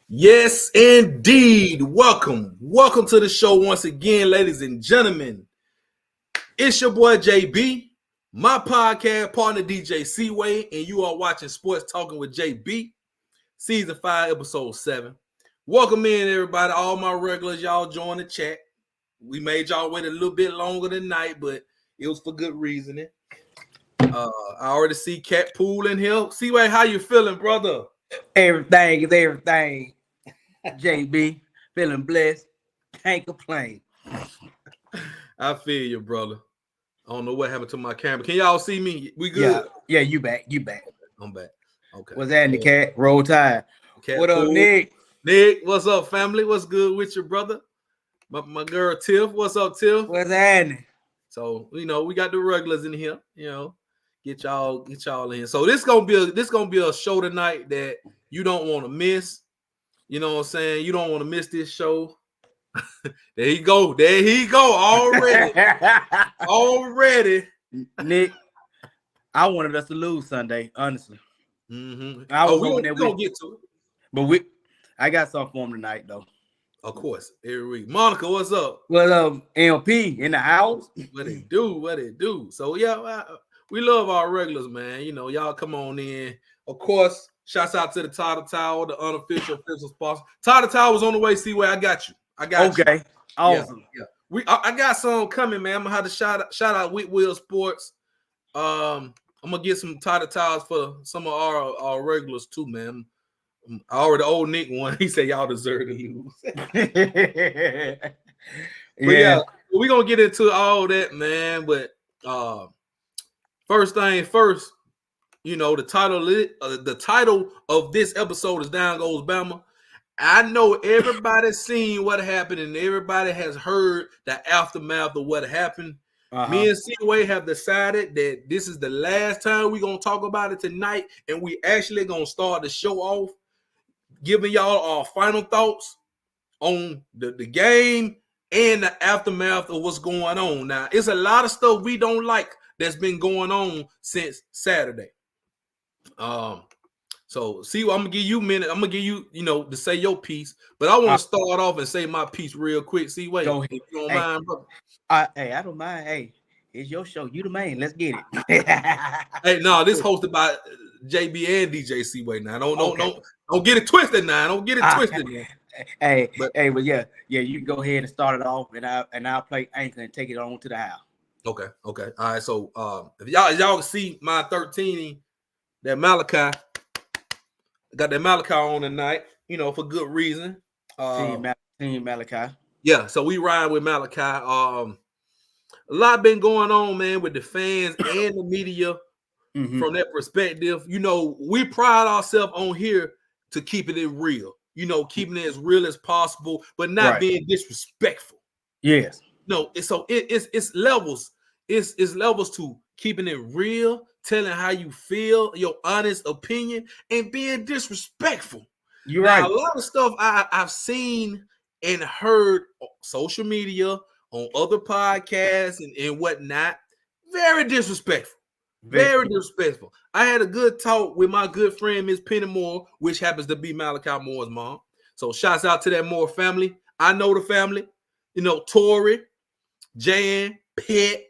Yes, indeed. Welcome to the show once again, ladies and gentlemen. It's your boy JB, my podcast partner DJ Seaway, and you are watching Sports Talking with JB, Season 5, Episode 7. Welcome in, everybody. All my regulars, y'all join the chat. We made y'all wait a little bit longer tonight, but it was for good reasoning. I already see Cat Pool in here. Seaway, how you feeling, brother? Everything is everything. JB, feeling blessed. Can't complain. I feel you, brother. I don't know what happened to my camera. Can y'all see me? We good? Yeah, you back. I'm back. Okay. What's that in the cat? Roll Tide. What up, Nick? Nick, what's up, family? What's good with your brother? My girl Tiff. What's up, Tiff? What's happening? So, we got the regulars in here, Get y'all in here. So this gonna be a show tonight that you don't want to miss. You know what I'm saying? You don't want to miss this show. There he go already. Nick, I wanted us to lose Sunday, honestly. Mm-hmm. We're gonna get to it. But I got something for him tonight, though. Of course, every week. Monica, what's up? Well, LP in the house. What it do? So yeah, we love our regulars, man. Y'all come on in. Of course, shouts out to the Title Tower, the unofficial official sponsor. Title Tower was on the way. Seaway, I got you. Okay, awesome. Yeah. I got some coming, man. I'm gonna have to shout out Whitwell Sports. I'm gonna get some Title Towers for some of our regulars too, man. I already owe Nick one. He said y'all deserve to lose. Yeah, we're gonna get into all that, man. But first thing first, the title of this episode is Down Goes Bama. I know everybody's seen what happened and everybody has heard the aftermath of what happened. Me and Seaway have decided that this is the last time we're gonna talk about it tonight, and we actually gonna start the show off giving y'all our final thoughts on the game and the aftermath of what's going on. Now, it's a lot of stuff we don't like that's been going on since Saturday. So see, I'm gonna give you a minute. I'm gonna give you, to say your piece, but I want to start off and say my piece real quick. See, wait, if you don't mind, brother. I don't mind. Hey, it's your show. You the man. Let's get it. Hey, no, this hosted by JB and DJ Seaway. Now, don't get it twisted. Now, don't get it twisted. But yeah, you can go ahead and start it off, and I'll play anchor and take it on to the house. Okay. All right. So, if y'all can see my 13, that Malachi. Got that Malachi on tonight, for good reason. Team Malachi. Yeah, so we ride with Malachi. A lot been going on, man, with the fans and the media from that perspective. We pride ourselves on here to keep it real. Keeping it as real as possible, but not being disrespectful. Yes. No, it's levels. It's levels to keeping it real, telling how you feel, your honest opinion, and being disrespectful. You're right. A lot of stuff I've seen and heard on social media, on other podcasts and whatnot, very disrespectful. Very disrespectful. I had a good talk with my good friend, Miss Penny Moore, which happens to be Malachi Moore's mom. So shouts out to that Moore family. I know the family. Tori, Jan, Pet.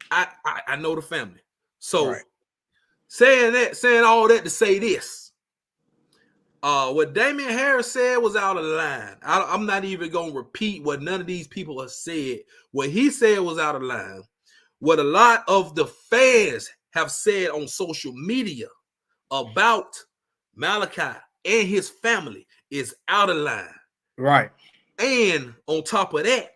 I know the family. So saying all that to say this. What Damian Harris said was out of line. I'm not even going to repeat what none of these people have said. What he said was out of line. What a lot of the fans have said on social media about Malachi and his family is out of line. Right. And on top of that,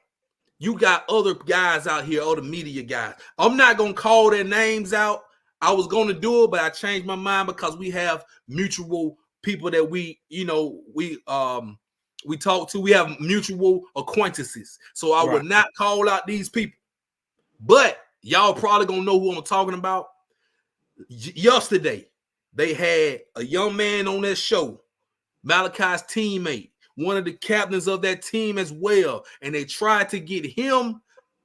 you got other guys out here, other media guys. I'm not going to call their names out. I was going to do it, but I changed my mind because we have mutual people that we talk to. We have mutual acquaintances. So I would not call out these people. But y'all probably going to know who I'm talking about. Yesterday, they had a young man on that show, Malachi's teammate, one of the captains of that team as well. And they tried to get him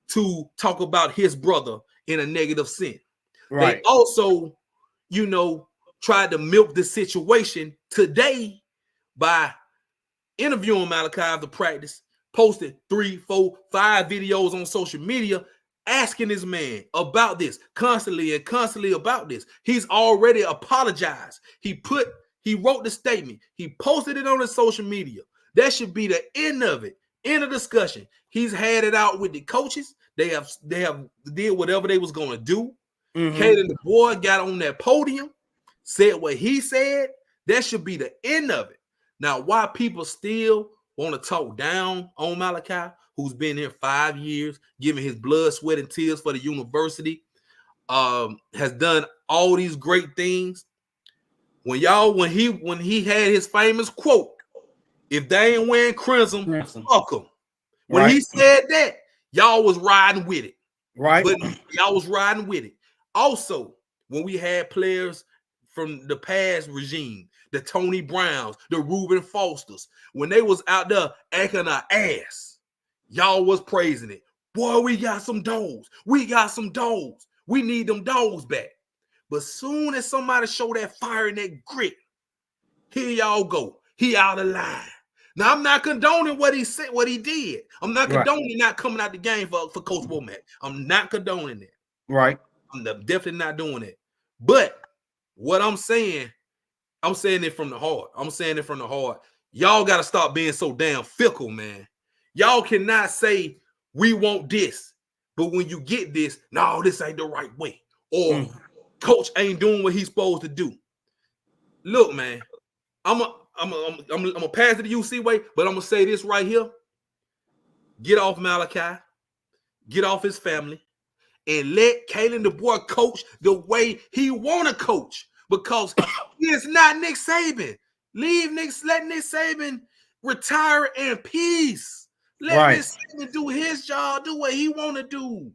to talk about his brother in a negative sense. Right. They also, tried to milk the situation today by interviewing Malachi after practice, posted 3, 4, 5 videos on social media asking this man about this constantly about this. He's already apologized. He wrote the statement. He posted it on his social media. That should be the end of it. End of discussion. He's had it out with the coaches. They have did whatever they was going to do. Kaden the boy got on that podium, said what he said. That should be the end of it. Now, why people still want to talk down on Malachi, who's been here 5 years, giving his blood, sweat, and tears for the university, has done all these great things. When he had his famous quote, "If they ain't wearing crimson, fuck them." When he said that, y'all was riding with it. Right. But y'all was riding with it. Also, when we had players from the past regime, the Tony Browns, the Reuben Fosters, when they was out there acting our ass, y'all was praising it. Boy, we got some dogs. We got some dogs. We need them dogs back. But soon as somebody show that fire and that grit, here y'all go. He out of line. Now, I'm not condoning what he said, what he did. I'm not condoning not coming out the game for Coach Womack. I'm not condoning it. Right. I'm definitely not doing it. But what I'm saying it from the heart. I'm saying it from the heart. Y'all got to stop being so damn fickle, man. Y'all cannot say we want this, but when you get this, no, this ain't the right way. Or coach ain't doing what he's supposed to do. Look, man, I'm gonna pass it to UC way, but I'm gonna say this right here. Get off Malachi, get off his family, and let Kalen the boy coach the way he wanna coach. Because he is not Nick Saban. Let Nick Saban retire in peace. Let Nick Saban do his job, do what he want to do.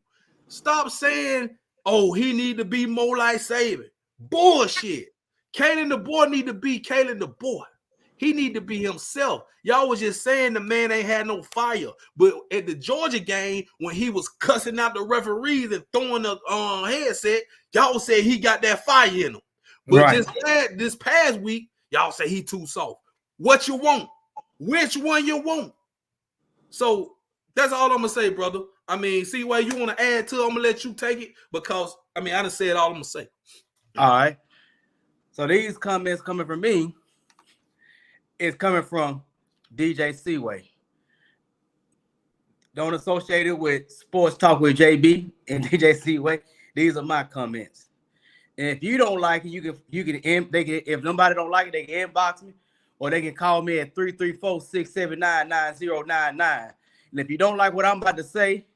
Stop saying, oh, he need to be more like Saban. Bullshit. Kalen the boy need to be Kalen the boy. He need to be himself. Y'all was just saying the man ain't had no fire. But at the Georgia game, when he was cussing out the referees and throwing the headset, y'all said he got that fire in him. But this past week, y'all say he too soft. What you want? Which one you want? So that's all I'm gonna say, brother. I mean, see why you want to add to it, I'm gonna let you take it because I done said all I'm gonna say. All right. So these comments coming from me is coming from DJ Seaway. Don't associate it with Sports Talk with JB and DJ Seaway. These are my comments. And if you don't like it, if nobody don't like it, they can inbox me or they can call me at 334-679-9099. And if you don't like what I'm about to say,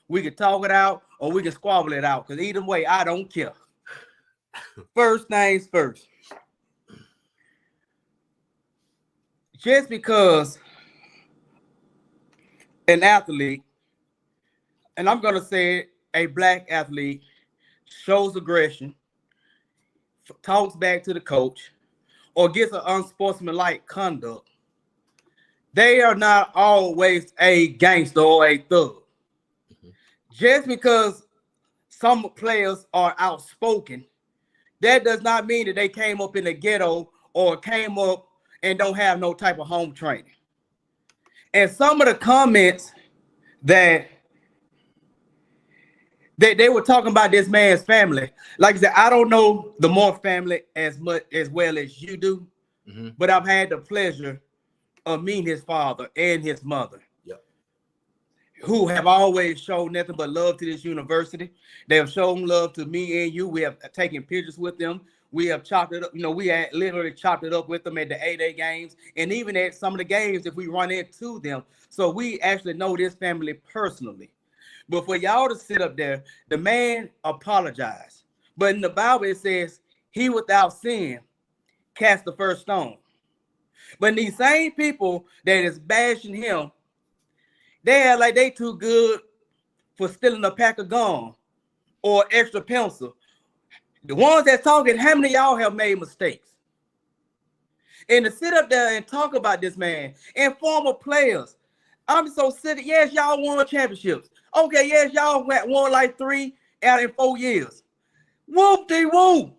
we can talk it out or we can squabble it out. Because either way, I don't care. First things first. Just because an athlete, and I'm going to say it, a black athlete shows aggression, talks back to the coach, or gets an unsportsmanlike conduct, they are not always a gangster or a thug. Just because some players are outspoken, that does not mean that they came up in the ghetto or came up and don't have no type of home training. And some of the comments that they were talking about this man's family. Like I said, I don't know the Moore family as well as you do, but I've had the pleasure of meeting his father and his mother, who have always shown nothing but love to this university. They have shown love to me and you. We have taken pictures with them. We have chopped it up. We had literally chopped it up with them at the 8A games and even at some of the games if we run into them. So we actually know this family personally. But for y'all to sit up there, the man apologized. But in the Bible, it says, he without sin cast the first stone. But these same people that is bashing him, they are like they too good for stealing a pack of gum or extra pencil. The ones that's talking, how many of y'all have made mistakes? And to sit up there and talk about this man and former players, I'm so sick. Yes, y'all won championships. Okay, yes, y'all won like 3 out in 4 years. Whoop-de-whoop.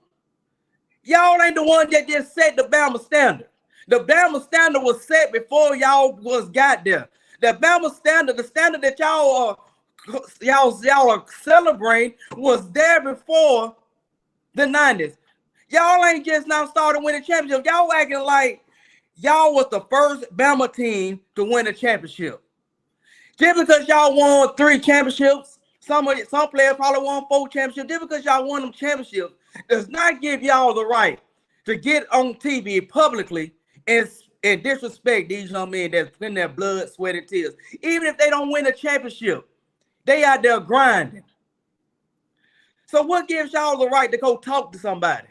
Y'all ain't the one that just set the Bama standard. The Bama standard was set before y'all got there. The Bama standard, the standard that y'all are celebrating was there before the 90s. Y'all ain't just now started winning championships. Y'all acting like y'all was the first Bama team to win a championship. Just because y'all won 3 championships, some players probably won 4 championships. Just because y'all won them championships does not give y'all the right to get on TV publicly and disrespect these young men that's putting their blood, sweat, and tears. Even if they don't win a championship, they out there grinding. So what gives y'all the right to go talk to somebody?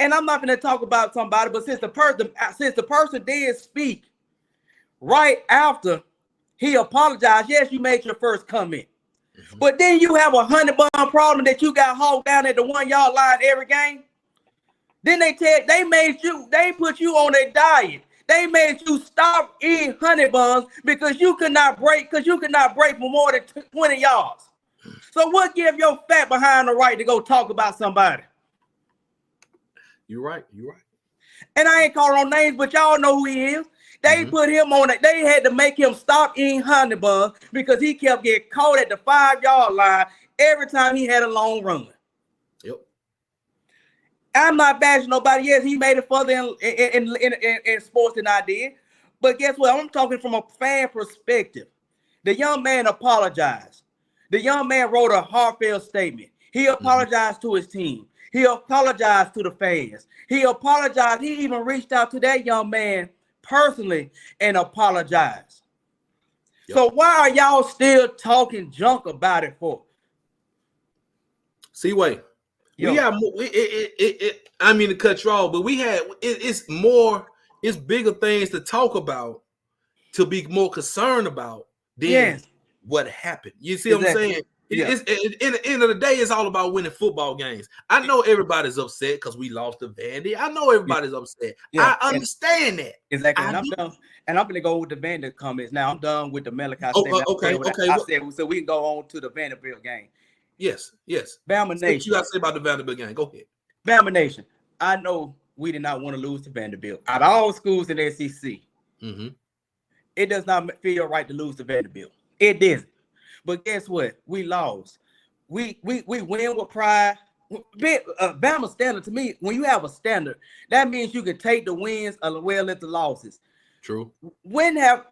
And I'm not going to talk about somebody, but since the person did speak right after he apologized, yes, you made your first comment. Mm-hmm. But then you have a 100-bond problem that you got hauled down at the 1-yard line every game. Then they put you on a diet. They made you stop eating honey buns because you could not break for more than 20 yards. So what give your fat behind the right to go talk about somebody? You're right. And I ain't calling no names, but y'all know who he is. They put him on it. They had to make him stop eating honey buns because he kept getting caught at the 5-yard line every time he had a long run. Yep. I'm not bashing nobody. Yes, he made it further in sports than I did. But guess what? I'm talking from a fan perspective. The young man apologized. The young man wrote a heartfelt statement. He apologized to his team. He apologized to the fans. He apologized. He even reached out to that young man personally and apologized. Yep. So why are y'all still talking junk about it for? See, wait. We have more. I mean to cut you off, but it's bigger things to talk about, to be more concerned about than what happened. You see what I'm saying? It's, in the end of the day, it's all about winning football games. I know everybody's upset because we lost to Vandy. I know everybody's upset. I understand that. Exactly. And I'm done. And I'm going to go with the Vandy comments. Now I'm done with the Malachi statement. Okay. I said, so we can go on to the Vanderbilt game. Yes. Bama Nation. What you got to say about the Vanderbilt game? Go ahead. Bama Nation. I know we did not want to lose to Vanderbilt. Out of all schools in the SEC, it does not feel right to lose to Vanderbilt. It doesn't. But guess what? We lost. We win with pride. Bama standard, to me, when you have a standard, that means you can take the wins as well as the losses. True. We have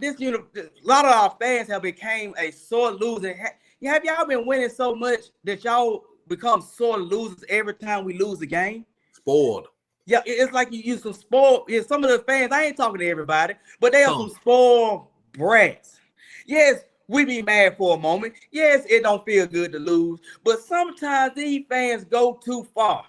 this, a lot of our fans have become a sore loser. Have y'all been winning so much that y'all become sore losers every time we lose a game? Spoiled. Yeah, it's like you use some spoiled. Yeah, some of the fans, I ain't talking to everybody, but they are some spoiled brats. Yes, we be mad for a moment. Yes, it don't feel good to lose, but sometimes these fans go too far.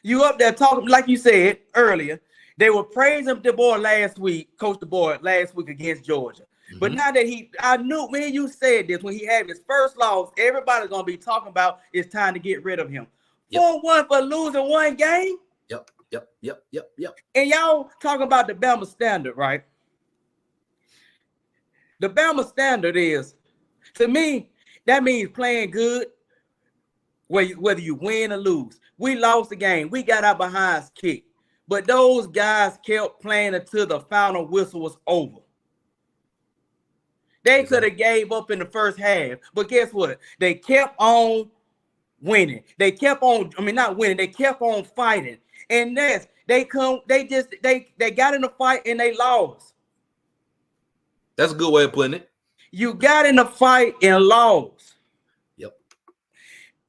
You up there talking, like you said earlier, they were praising the boy last week, Coach DeBoer last week against Georgia. But now that I knew when you said this, when he had his first loss, everybody's going to be talking about it's time to get rid of him. 4-1 for losing one game? Yep. And y'all talking about the Bama standard, right? The Bama standard is, to me, that means playing good, whether you win or lose. We lost the game. We got our behinds kicked. But those guys kept playing until the final whistle was over. They could have gave up in the first half. But guess what? They kept on winning. They kept on, not winning. They kept on fighting. And they got in the fight and they lost. That's a good way of putting it. You got in a fight and lost. Yep.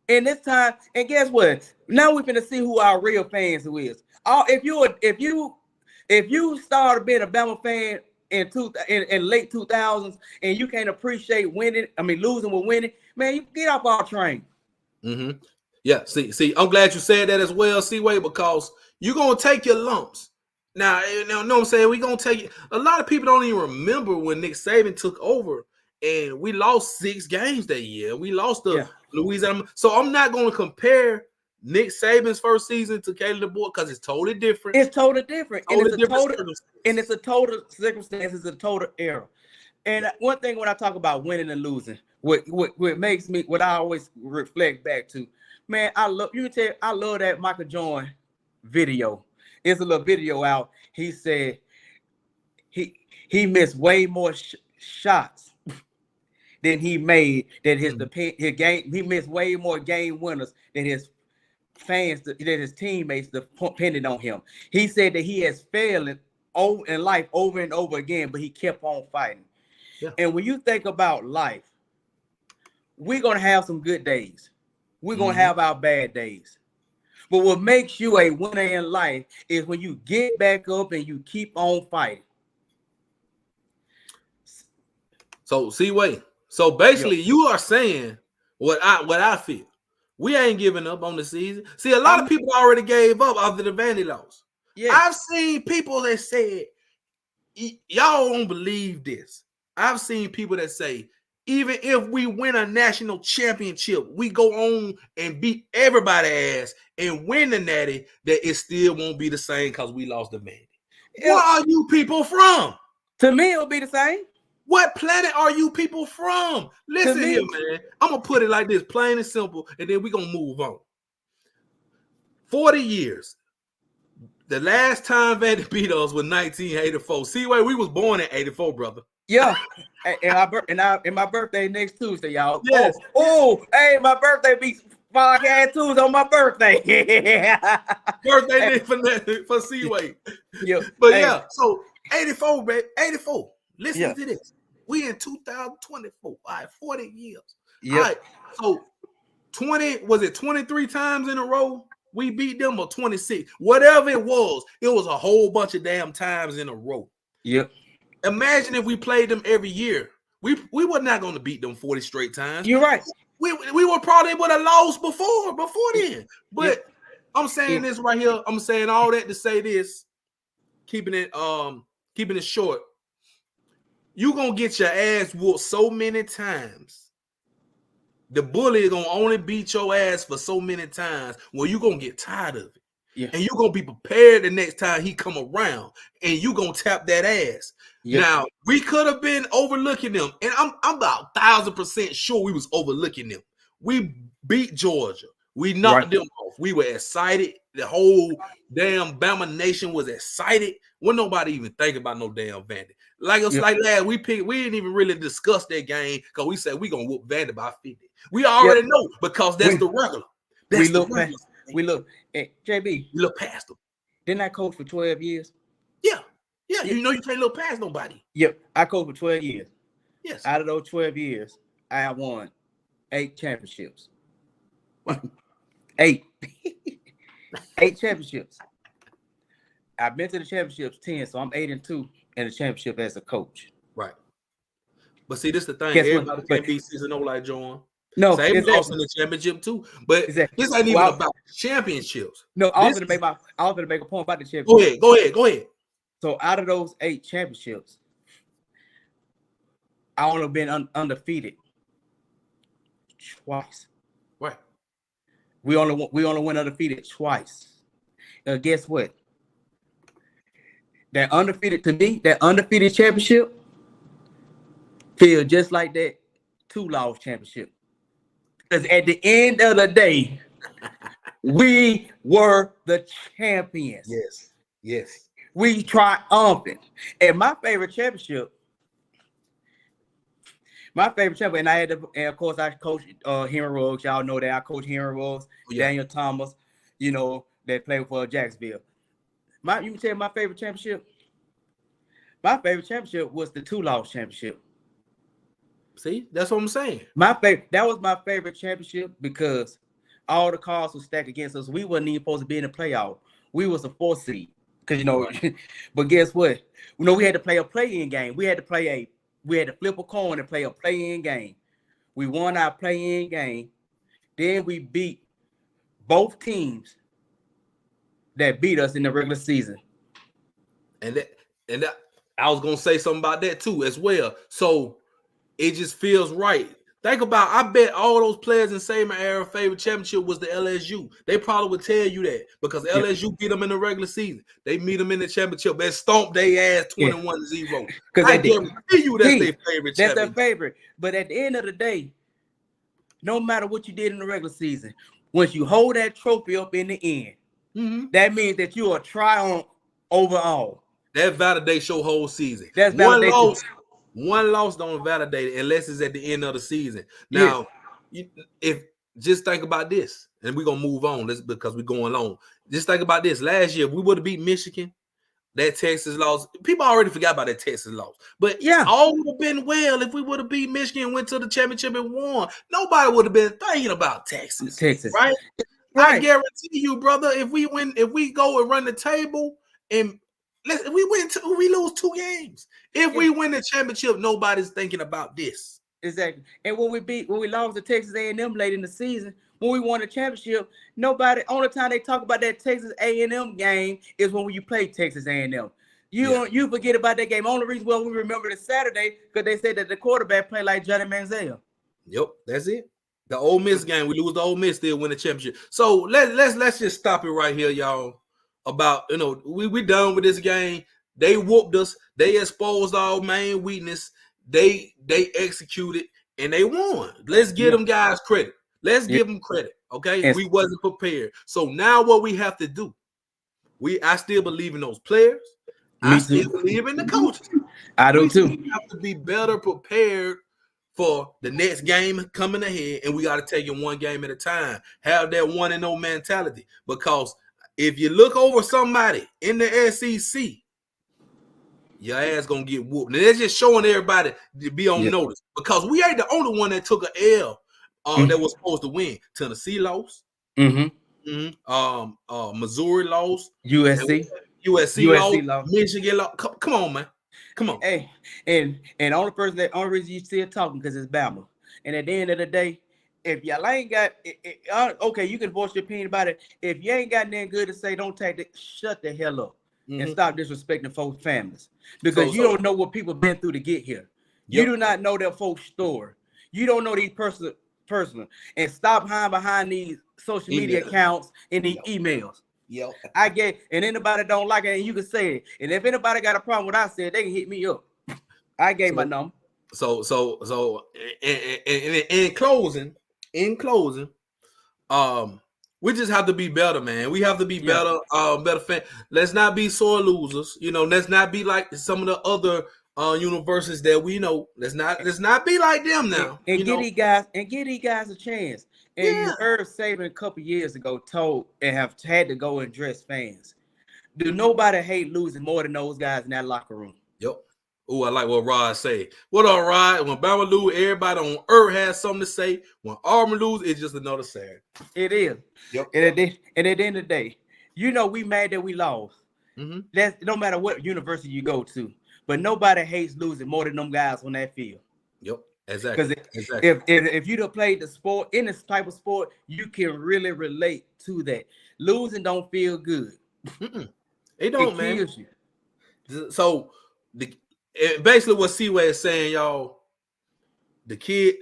And this time, and guess what? Now we're finna see who our real fans who is. If you started being a Bama fan in late 2000s and you can't appreciate losing with winning, man, you get off our train. Yeah. See, I'm glad you said that as well, C-Way, because you're gonna take your lumps. Now, you know what I'm saying? We're going to take it. A lot of people don't even remember when Nick Saban took over and we lost 6 games that year. We lost to Louisiana. So I'm not going to compare Nick Saban's first season to Caleb DeBoer because it's totally different. It's totally different. And it's a total circumstance. It's a total era. And one thing when I talk about winning and losing, what makes me, what I always reflect back to, man, I love that Michael Jordan video. It's a little video out. He said he missed way more shots than he made. That his game, he missed way more game winners than his fans, that his teammates depended on him. He said that he has failed in life over and over again, but he kept on fighting. Yeah. And when you think about life, we're gonna have some good days. We're gonna have our bad days. But what makes you a winner in life is when you get back up and you keep on fighting. So wait. So basically, you are saying what I feel. We ain't giving up on the season. See, a lot of people already gave up after the Vandy loss. Yeah. I've seen people that said, y'all don't believe this. I've seen people that say, even if we win a national championship, we go on and beat everybody ass and win the natty, that it still won't be the same because we lost the Vandy. Where are you people from? To me, it'll be the same. What planet are you people from? Listen here, man. I'm going to put it like this, plain and simple, and then we're going to move on. 40 years. The last time Vandy beat us was 1984. See, wait, we was born in 84, brother. Yeah. and my birthday next Tuesday, y'all. Yes. Hey, my birthday beats podcast Tuesday on my birthday. Birthday for Seaway. Yeah. But yeah, so 84, baby. 84. Listen to this. We in 2024. All right, 40 years. Yeah. All right. So 23 times in a row we beat them, or 26? Whatever it was a whole bunch of damn times in a row. Yep. Imagine if we played them every year. We were not going to beat them 40 straight times. You're right. We were probably would have lost before then. But I'm saying this right here. I'm saying all that to say this, keeping it short. You gonna get your ass whooped so many times. The bully is gonna only beat your ass for so many times. Well, you gonna get tired of it. Yeah. And you're gonna be prepared the next time he come around, and you gonna tap that ass. Yeah. Now, we could have been overlooking them, and I'm about 1,000% sure we was overlooking them. We beat Georgia. We knocked them off. We were excited. The whole damn Bama nation was excited. When nobody even think about no damn Vandy. Like last, we didn't even really discuss that game because we said we gonna whoop Vandy by 50. We already know because that's the regular. We look at JB. We look past them. Didn't I coach for 12 years? Yeah. You know you can't look past nobody. Yep. I coached for 12 years. Yes. Out of those 12 years, I won 8 championships. What? 8. 8 championships. I've been to the championships 10, so I'm 8-2 in the championship as a coach. Right. But see, this is the thing. Everybody can't be 6-0 like John. No, they lost in the championship too. But this ain't even about championships. No, I was gonna make a point about the championship. Go ahead. So out of those 8 championships, I only been undefeated twice. Right. We only went undefeated twice. Now guess what? That undefeated championship feel just like that 2-loss championship. Because at the end of the day, we were the champions. Yes. We triumphant. And my favorite championship, and of course I coached Henry Ruggs. Y'all know that I coached Henry Ruggs, Daniel Thomas, that played for Jacksonville. You can tell you my favorite championship? My favorite championship was the 2-loss championship. See, that's what I'm saying. That was my favorite championship because all the cards were stacked against us. We wasn't even supposed to be in the playoff. We was a 4th seed. Because but guess what? We had to play a play-in game. We had to flip a coin and play a play-in game. We won our play-in game. Then we beat both teams that beat us in the regular season. And that I was gonna say something about that too as well. So it just feels right. Think about, I bet all those players in Saban era favorite championship was the LSU. They probably would tell you that because LSU beat them in the regular season. They meet them in the championship. They stomp their ass 21-0. Because I guarantee you that's their favorite championship. That's their favorite. But at the end of the day, no matter what you did in the regular season, once you hold that trophy up in the end, that means that you are triumph overall. That validates your whole season. That's One loss don't validate it unless it's at the end of the season. Yeah. Now, if just think about this, and we're gonna move on. This because we're going long. Just think about this. Last year, we would have beat Michigan. That Texas loss, people already forgot about that Texas loss. But Yeah, all would have been well if we would have beat Michigan and went to the championship and won. Nobody would have been thinking about Texas. Right? I guarantee you, brother, if we go and run the table and we lose 2 games. If we win the championship, nobody's thinking about this. Exactly. And when we lost to Texas A&M late in the season, when we won the championship, only time they talk about that Texas A&M game is when you play Texas A&M. You forget about that game. Only reason why we remember the Saturday because they said that the quarterback played like Johnny Manziel. Yep, that's it. The Ole Miss game, we lose the Ole Miss, still win the championship. So let's just stop it right here, y'all. About we done with this game. They whooped us. They exposed our main weakness. They executed and they won. Let's give them guys credit. Let's give them credit. Okay, yes. We wasn't prepared. So now what we have to do? I still believe in those players. I still believe in the coaches. I do too. We have to be better prepared for the next game coming ahead, and we got to take it one game at a time. Have that 1-0 mentality. Because if you look over somebody in the SEC, your ass gonna get whooped. And they're just showing everybody to be on notice because we ain't the only one that took an L that was supposed to win. Tennessee lost. Missouri lost. USC lost. Michigan lost. Come on, man. Come on. Hey, and only reason you still talking because it's Bama. And at the end of the day, if y'all ain't got okay, you can voice your opinion about it. If you ain't got nothing good to say, shut the hell up and stop disrespecting folks' families. Because you don't know what people been through to get here. You do not know their folks' story. You don't know these personal. And stop hiding behind these social media accounts and these emails. And anybody don't like it, and you can say it. And if anybody got a problem with what I said, they can hit me up. I gave my number. So in closing, we just have to be better, man. We have to be better, better fan. Let's not be sore losers. Let's not be like some of the other universities that we know. Let's not be like them now. And give these guys a chance. And you heard Saban a couple years ago told and have had to go and address fans. Do nobody hate losing more than those guys in that locker room? Yep. Oh, I like what Rod say. What up, Rod? When Bama lose, everybody on earth has something to say. When Auburn lose, it's just another Saturday. It is. Yep. And at the end of the day, we mad that we lost. That's no matter what university you go to. But nobody hates losing more than them guys on that field. Yep, exactly. Because if you'd have played the sport in this type of sport, you can really relate to that. Losing don't feel good. It don't, man. Kills you. So basically what C-Way is saying, y'all, the kid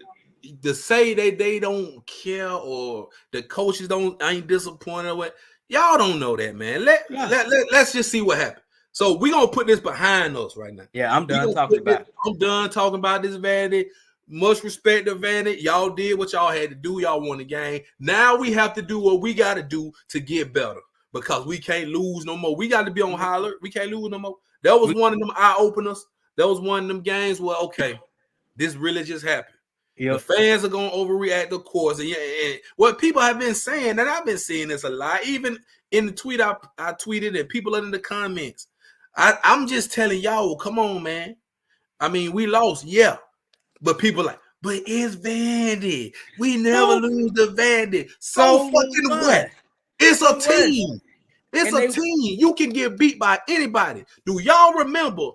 to say that they don't care or the coaches ain't disappointed with, y'all don't know that, man. Let's just see what happens. So we're gonna put this behind us right now. Yeah, I'm done talking about it. I'm done talking about this, Vandy. Much respect to Vandy. Y'all did what y'all had to do. Y'all won the game. Now we have to do what we got to do to get better because we can't lose no more. We got to be on high alert. We can't lose no more. That was one of them eye openers. That was one of them games where, okay, this really just happened. The fans are going to overreact, of course. And what people have been saying, and I've been seeing this a lot, even in the tweet I tweeted and people in the comments. I'm just telling y'all, come on, man. I mean, we lost, but people like, but it's Vandy. We never lose to Vandy. So fucking what? It's a team. It's a team. You can get beat by anybody. Do y'all remember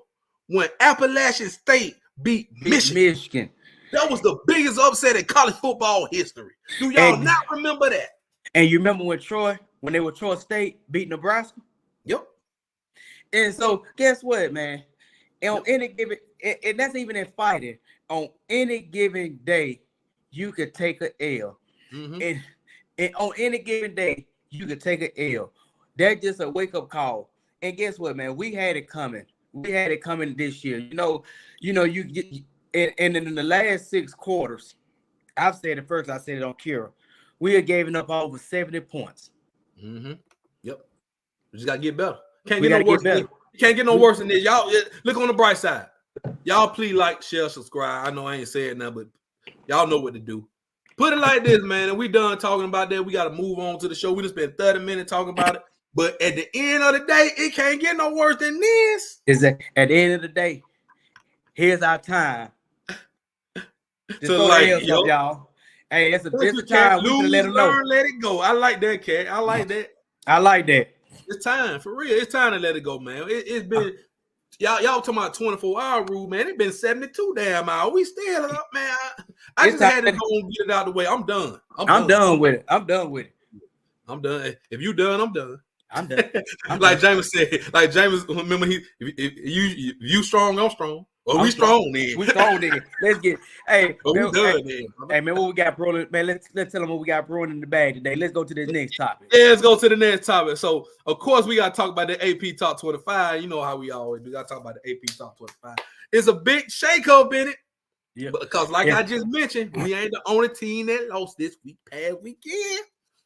when Appalachian State beat Michigan? That was the biggest upset in college football history. Do y'all not remember that? And you remember when they were Troy State beat Nebraska? Yep. And so guess what, man? And on any given, and that's even in fighting, on any given day, you could take an L. And on any given day, you could take an L. That's just a wake-up call. And guess what, man? We had it coming. We had it coming this year. You get and in the last 6 quarters, I've said it first, I said it on Kira. We are giving up over 70 points. Yep. We just gotta get better. Can't We get no gotta worse. get better. Can't get no worse than this. Y'all look on the bright side. Y'all please like, share, subscribe. I know I ain't saying nothing, but y'all know what to do. Put it like this, man. And we done talking about that. We got to move on to the show. We just spent 30 minutes talking about it. But at the end of the day, it can't get no worse than this. Is that at the end of the day, here's our time. Just So throw like, the L's up, y'all. Hey, it's a time we can let them know. Let it go. I like that, Cat. I like that. I like that. It's time for real. It's time to let it go, man. It's been y'all talking about 24-hour rule, man. It's been 72 damn hours. We still up, man. I just had to go and get it out of the way. I'm done. I'm done with it. I'm done with it. I'm done. If you done, I'm done. I'm done. Like James said. Like James, remember if you strong, I'm strong. Well, we strong then. We strong then. Let's get. Hey, but man, we done then. Hey man, what we got brewing? Man, let's tell them what we got brewing in the bag today. Let's go to this next topic. Yeah, let's go to the next topic. So, of course, we got to talk about the AP Top 25. You know how we always do. We got to talk about the AP Top 25. It's a big shakeup in it. Yeah. Because, like I just mentioned, we ain't the only team that lost this past weekend.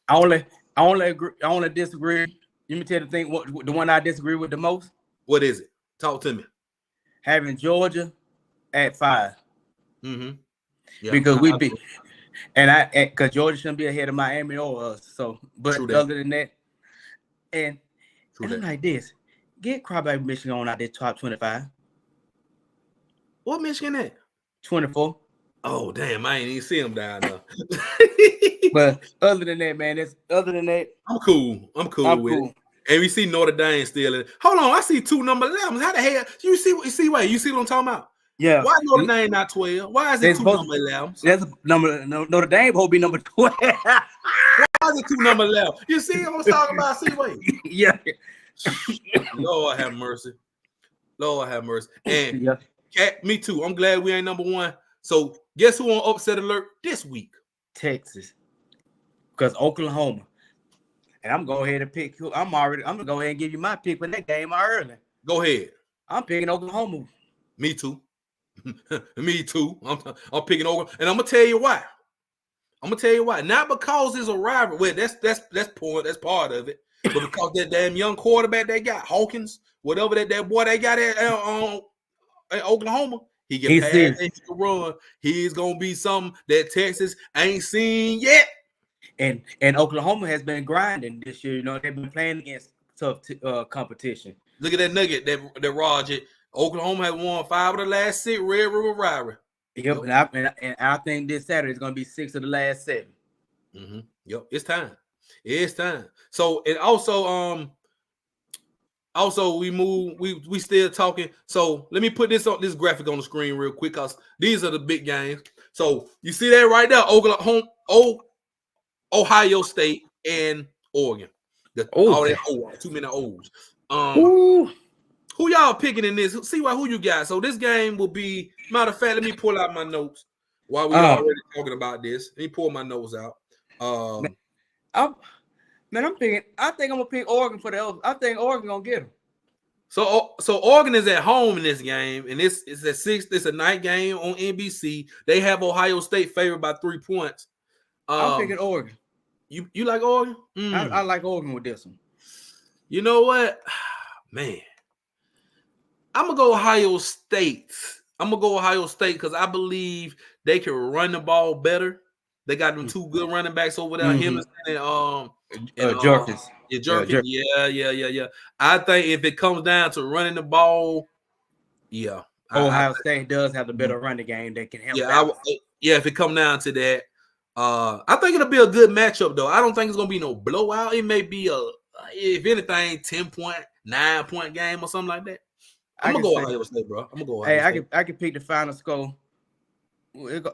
I only disagree. Let me tell you the thing. The one I disagree with the most. What is it? Talk to me. Having Georgia at 5. Mm-hmm. Yeah, because we beat, because Georgia shouldn't be ahead of Miami or us. So, but other than that, and I'm like this, get Crybaby Michigan on out there top 25. What Michigan at? 24. Oh damn, I ain't even see them down there. But other than that, man, I'm cool. I'm cool with it. And we see Notre Dame still in it. Hold on, I see 2 number 11s. How the hell? You see what I'm talking about? Yeah. Why Notre Dame not 12? Why is it 2 number 11s? That's Notre Dame will be number 12. Why is it 2 number 11? You see what I'm talking about? See, wait. Yeah. Lord have mercy. Lord have mercy. And Cat, me too. I'm glad we ain't number 1. So guess who on upset alert this week? Texas. Because Oklahoma. And I'm going ahead and pick. I'm gonna go ahead and give you my pick for that game early. Go ahead. I'm picking Oklahoma. Me too. Me too. I'm picking Oklahoma, and I'm gonna tell you why. Not because it's a rivalry. Well, that's part of it. But because that damn young quarterback they got, Hawkins, whatever that boy they got at Oklahoma, he can pass and he can run. He's gonna be something that Texas ain't seen yet. And Oklahoma has been grinding this year. You know, they've been playing against tough competition. Look at that nugget that Roger. Oklahoma has won 5 of the last 6 Red River rivalry. Yep, and I think this Saturday is going to be 6 of the last 7. Mm-hmm. Yep, it's time. It's time. So and also we still talking. So let me put this graphic on the screen real quick because these are the big games. So you see that right there, Ohio State and Oregon. All that too many O's. Who y'all picking in this? See who you got. So this game will be. Matter of fact, let me pull out my notes while we're already talking about this. Let me pull my notes out. I'm thinking. I think I'm gonna pick Oregon for the Elves. I think Oregon gonna get them. So Oregon is at home in this game, and it's at 6. It's a night game on NBC. They have Ohio State favored by 3 points. I'm picking Oregon. You like Oregon? I like Oregon with this one. You know what, man? I'm gonna go Ohio State. Because I believe they can run the ball better. They got them 2 good running backs over there, Henderson and Jerkins. Jerkins. Yeah. I think if it comes down to running the ball, Ohio State does have the better running game that can help. If it comes down to that, I think it'll be a good matchup though. I don't think it's gonna be no blowout. It may be if anything, 10-point, 9-point game or something like that. I'm gonna go Ohio State, bro. I'm gonna go Ohio State. I can pick the final score.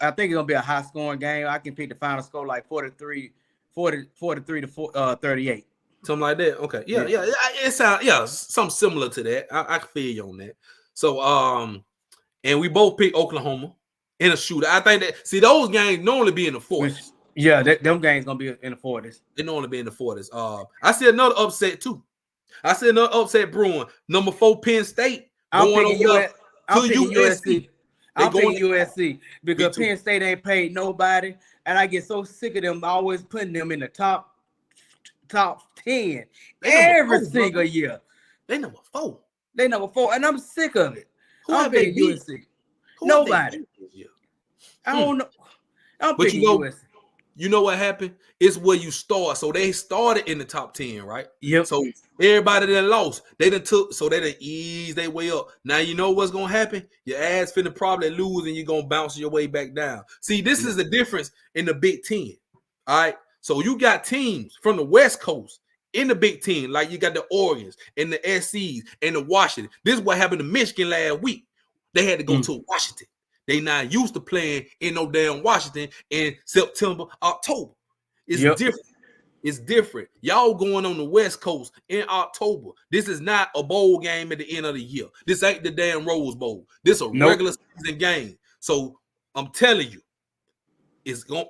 I think it's gonna be a high scoring game. I can pick the final score like 43 to 38. Something like that. Okay. Yeah. It sounds something similar to that. I can feel you on that. So and we both pick Oklahoma in a shootout. I think that those games normally be in the 40s. Yeah, them games gonna be in the 40s. They normally be in the 40s. I see another upset too. I see another upset brewing. Number 4 Penn State. I'm picking USC. I'm picking USC because Penn State ain't paid nobody, and I get so sick of them always putting them in the top top 10 They every 4, single brother. year. They number 4. They number 4, and I'm sick of it. Who I'm have they picking beat? USC. Who Nobody. this year? I don't know. I'm But picking USC. You know what happened? It's where you start. So they started in the top 10, right? Yep. So everybody that lost, they done eased their way up. Now you know what's gonna happen? Your ass finna probably lose and you're gonna bounce your way back down. See, this is the difference in the Big Ten. All right. So you got teams from the West Coast in the Big Ten, like you got the Oregons and the SCs and the Washington. This is what happened to Michigan last week. They had to go to Washington. They not used to playing in no damn Washington in September, October. It's different. It's different. Y'all going on the West Coast in October. This is not a bowl game at the end of the year. This ain't the damn Rose Bowl. This a regular season game. So I'm telling you, it's going.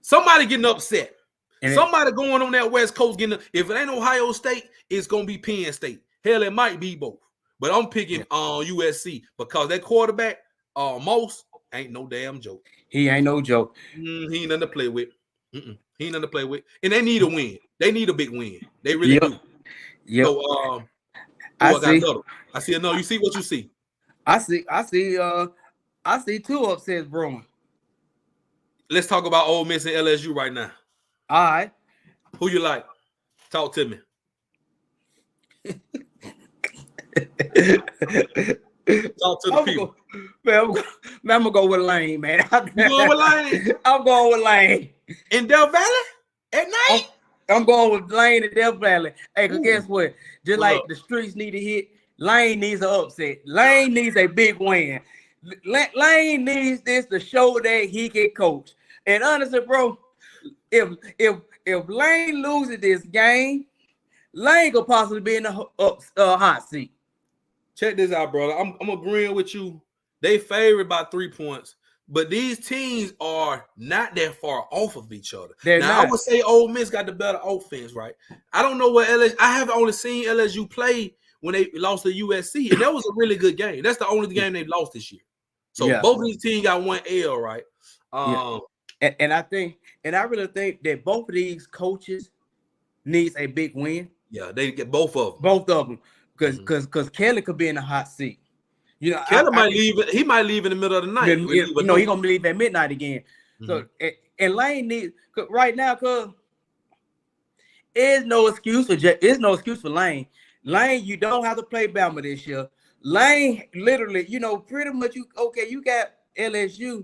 Somebody getting upset. And somebody going on that West Coast getting. If it ain't Ohio State, it's gonna be Penn State. Hell, it might be both. But I'm picking USC because that quarterback. Most ain't no damn joke. He ain't no joke. He ain't nothing to play with. He ain't nothing to play with. And they need a win. They need a big win. They really do. Yep. So I see another. You see what you see? I see 2 upsets brewing. Let's talk about Ole Miss and LSU right now. All right. Who you like? Talk to me. Talk to the people. I'm gonna go with Lane, man. You going with Lane? I'm going with Lane. In Death Valley? At night? I'm going with Lane in Death Valley. Hey, cause guess what? Just like the streets need to hit, Lane needs an upset. Lane needs a big win. Lane needs this to show that he can coach. And honestly, bro, if Lane loses this game, Lane could possibly be in the hot seat. Check this out, brother. I'm agreeing with you. They favored by 3 points, but these teams are not that far off of each other. I would say Ole Miss got the better offense, right? I don't know what LSU. I have only seen LSU play when they lost to USC, and that was a really good game. That's the only game they lost this year. So both of these teams got 1 L, right? And I really think that both of these coaches needs a big win. Yeah, they get both of them. Both of them. Because Kelly could be in the hot seat. You know, Kelly might leave. He might leave in the middle of the night. He's gonna leave at midnight again. So and Lane needs right now, cause there's no excuse for Lane. Lane, you don't have to play Bama this year. Lane, literally, pretty much you got LSU,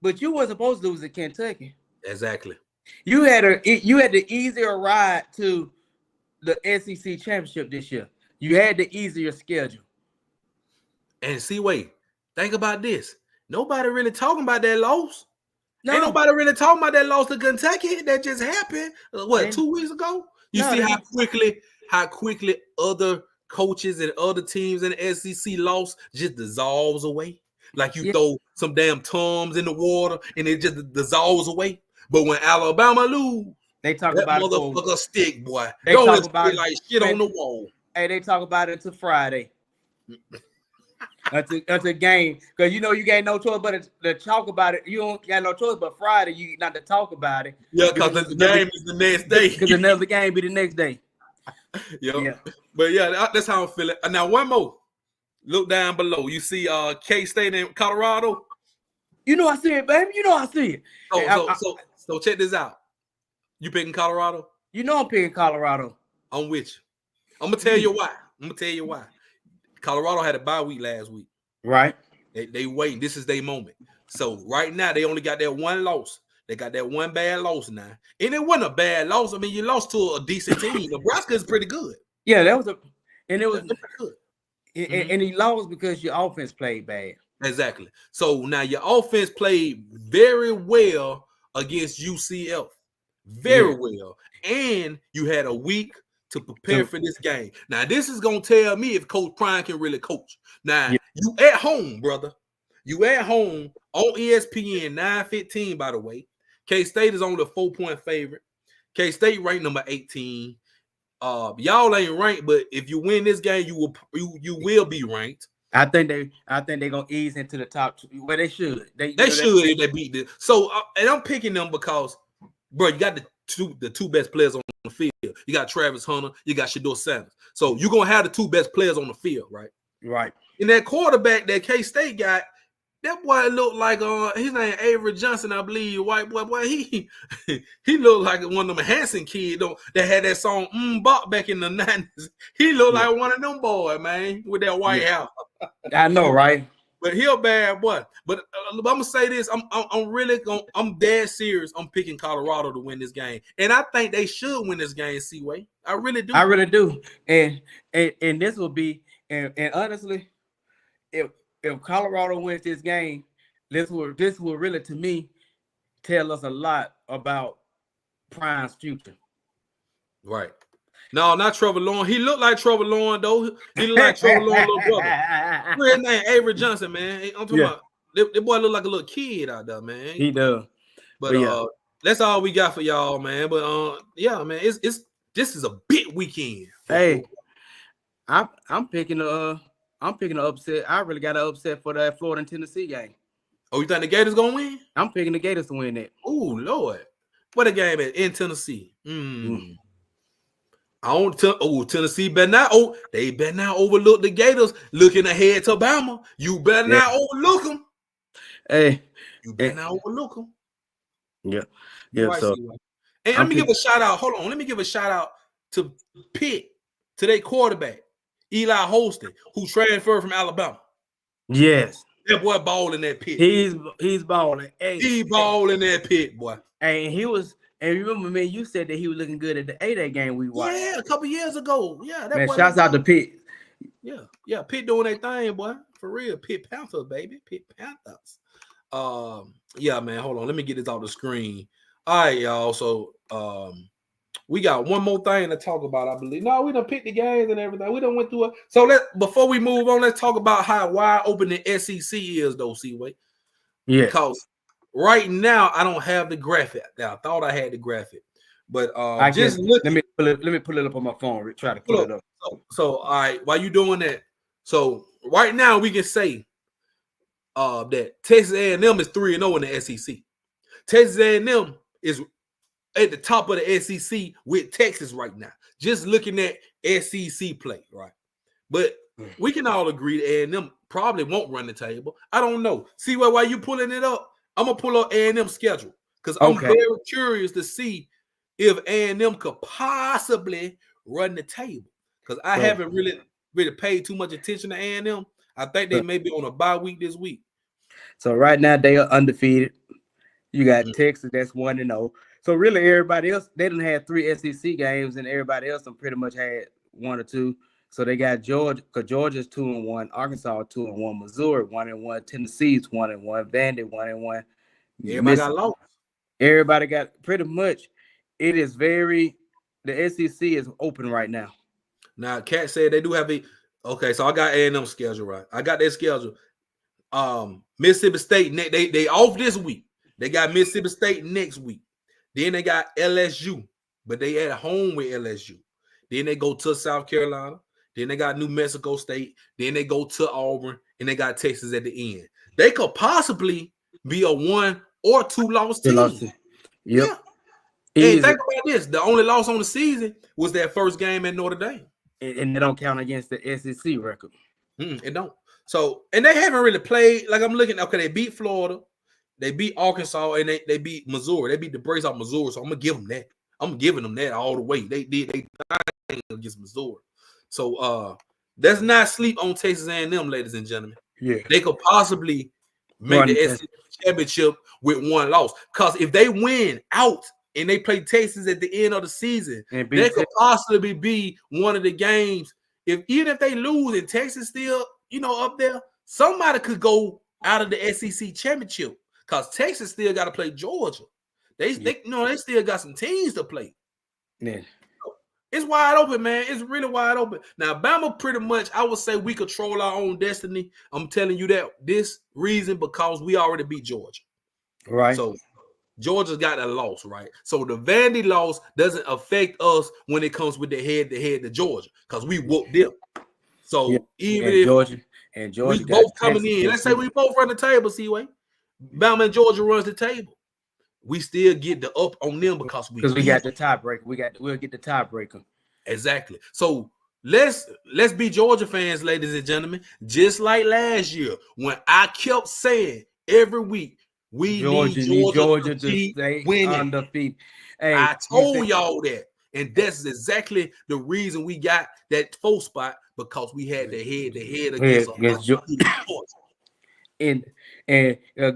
but you weren't supposed to lose to Kentucky. Exactly. You had the easier ride to the SEC championship this year. You had the easier schedule. And think about this. Nobody really talking about that loss. No. Ain't nobody really talking about that loss to Kentucky that just happened. 2 weeks ago? How quickly other coaches and other teams in the SEC loss just dissolves away. Like you throw some damn Tums in the water and it just dissolves away. But when Alabama lose, they talk that about motherfucker stick, boy. They don't talk about like shit on the wall. Hey, they talk about it until Friday. until game. Because you got no choice but to talk about it. You don't got no choice but Friday, you not to talk about it. Yeah, because the game is the next day. Because another game be the next day. Yeah. But that's how I'm feeling. Now, one more. Look down below. You see K-State in Colorado? I see it, baby. I see it. So check this out. You picking Colorado? I'm picking Colorado. I'm with you. I'm going to tell you why. Colorado had a bye week last week. Right. They waiting. This is their moment. So right now, they only got that one loss. They got that one bad loss now. And it wasn't a bad loss. I mean, you lost to a decent team. Nebraska is pretty good. Yeah, it was good. And he lost because your offense played bad. Exactly. So now your offense played very well against UCF. Very well. And you had a week to prepare for this game. Now, this is going to tell me if Coach Prime can really coach. Now, you at home, brother. You at home on ESPN, 9:15, by the way. K-State is only a 4-point favorite. K-State ranked number 18. Y'all ain't ranked, but if you win this game, you will be ranked. I think they're gonna ease into the top two. Well, they should. They should if they beat this. So, and I'm picking them because, bro, you got the two best players on the field. You got Travis Hunter, you got Shedeur Sanders. So you're gonna have the two best players on the field, right? Right. And that quarterback that K-State got, that boy looked like his name Avery Johnson, I believe. White boy, he looked like one of them Hanson kids that had that song Bop back in the 90s. He looked like one of them boys, man, with that white hair. I know, right? But he a bad boy. But I'm gonna say this: I'm dead serious. I'm picking Colorado to win this game, and I think they should win this game. Seaway, I really do. I really do. And this will be and honestly, if Colorado wins this game, this will really, to me, tell us a lot about Prime's future. Right. No, not Trevor Lawrence. He looked like Trevor Lawrence, though. He looked like Trevor Lawrence' little brother. What's his name? Avery Johnson, man. I'm talking about that boy look like a little kid out there, man. He does. But that's all we got for y'all, man. But yeah, man, it's this is a big weekend. Hey, I'm picking an upset. I really got an upset for that Florida and Tennessee game. Oh, you think the Gators gonna win? I'm picking the Gators to win that. Oh, Lord. What a game in Tennessee. Tennessee better not. They better not overlook the Gators looking ahead to Bama. You better not overlook them. Hey, you better not overlook them. Yeah. Right, so, and let me give a shout out. Hold on. Let me give a shout out to Pitt, to their quarterback, Eli Holston, who transferred from Alabama. Yes. That boy balling that Pitt. He's balling. Hey, he balling that Pitt, boy. And he was. And remember, man, you said that he was looking good at the 8A game we watched. Yeah, a couple years ago. Yeah, that man, boy shouts out to Pitt. Yeah, Pitt doing their thing, boy. For real, Pitt Panthers, baby. Pitt Panthers. Yeah, man. Hold on. Let me get this off the screen. All right, y'all. So, we got one more thing to talk about, I believe. No, we done picked the games and everything. We done went through it. So before we move on, let's talk about how wide open the SEC is, though, Seaway. Yeah. Because right now I don't have the graphic. Now I thought I had the graphic, but I just let me pull it up on my phone. Try to pull it up. So all right, while you doing that, so right now we can say that Texas A&M is 3-0 in the SEC. Texas A&M is at the top of the SEC with Texas right now. Just looking at SEC play, right? But we can all agree that A&M probably won't run the table. I don't know. See why you pulling it up? I'm gonna pull up A&M schedule because I'm very curious to see if A&M could possibly run the table. Because I haven't really paid too much attention to A&M. I think they may be on a bye week this week. So right now they are undefeated. You got Texas that's 1-0. So really everybody else, they done had 3 SEC games, and everybody else done pretty much had 1 or 2. So they got Georgia, because Georgia's 2-1, Arkansas 2-1, Missouri 1-1, Tennessee's 1-1, Vandy 1-1. Everybody got lost. Everybody got pretty much. It is the SEC is open right now. Now, Kat said they do have okay, so I got A&M schedule right. I got their schedule. Mississippi State, they off this week. They got Mississippi State next week. Then they got LSU, but they at home with LSU. Then they go to South Carolina. Then they got New Mexico State. Then they go to Auburn, and they got Texas at the end. They could possibly be a 1 or 2 loss team. Yep. Yeah. And think about this: the only loss on the season was that first game at Notre Dame, and they don't count against the SEC record. It don't. So, and they haven't really played. Like I'm looking. Okay, they beat Florida, they beat Arkansas, and they beat Missouri. They beat the brakes off Missouri. So I'm gonna give them that. I'm giving them that all the way. They did thing against Missouri. So let's not sleep on Texas A&M, ladies and gentlemen. Yeah, they could possibly make the SEC championship with 1 loss. Because if they win out and they play Texas at the end of the season, they could possibly be one of the games. Even if they lose and Texas still, up there, somebody could go out of the SEC championship because Texas still got to play Georgia. They still got some teams to play. Yeah. It's wide open, man. It's really wide open. Now, Bama pretty much, I would say we control our own destiny. I'm telling you that this reason because we already beat Georgia. Right. So Georgia's got a loss, right? So the Vandy loss doesn't affect us when it comes with the head-to-head to Georgia because we whooped them. So even if Georgia we both coming in, let's say we both run the table, Seaway. Bama and Georgia runs the table. we still get the up on them because we got the tiebreaker. We'll get the tiebreaker. Exactly. So let's be Georgia fans, ladies and gentlemen. Just like last year, when I kept saying every week, we need Georgia to stay winning. Undefeated. Hey, I told y'all that. And that's exactly the reason we got that 4th spot, because we had the head against Georgia. And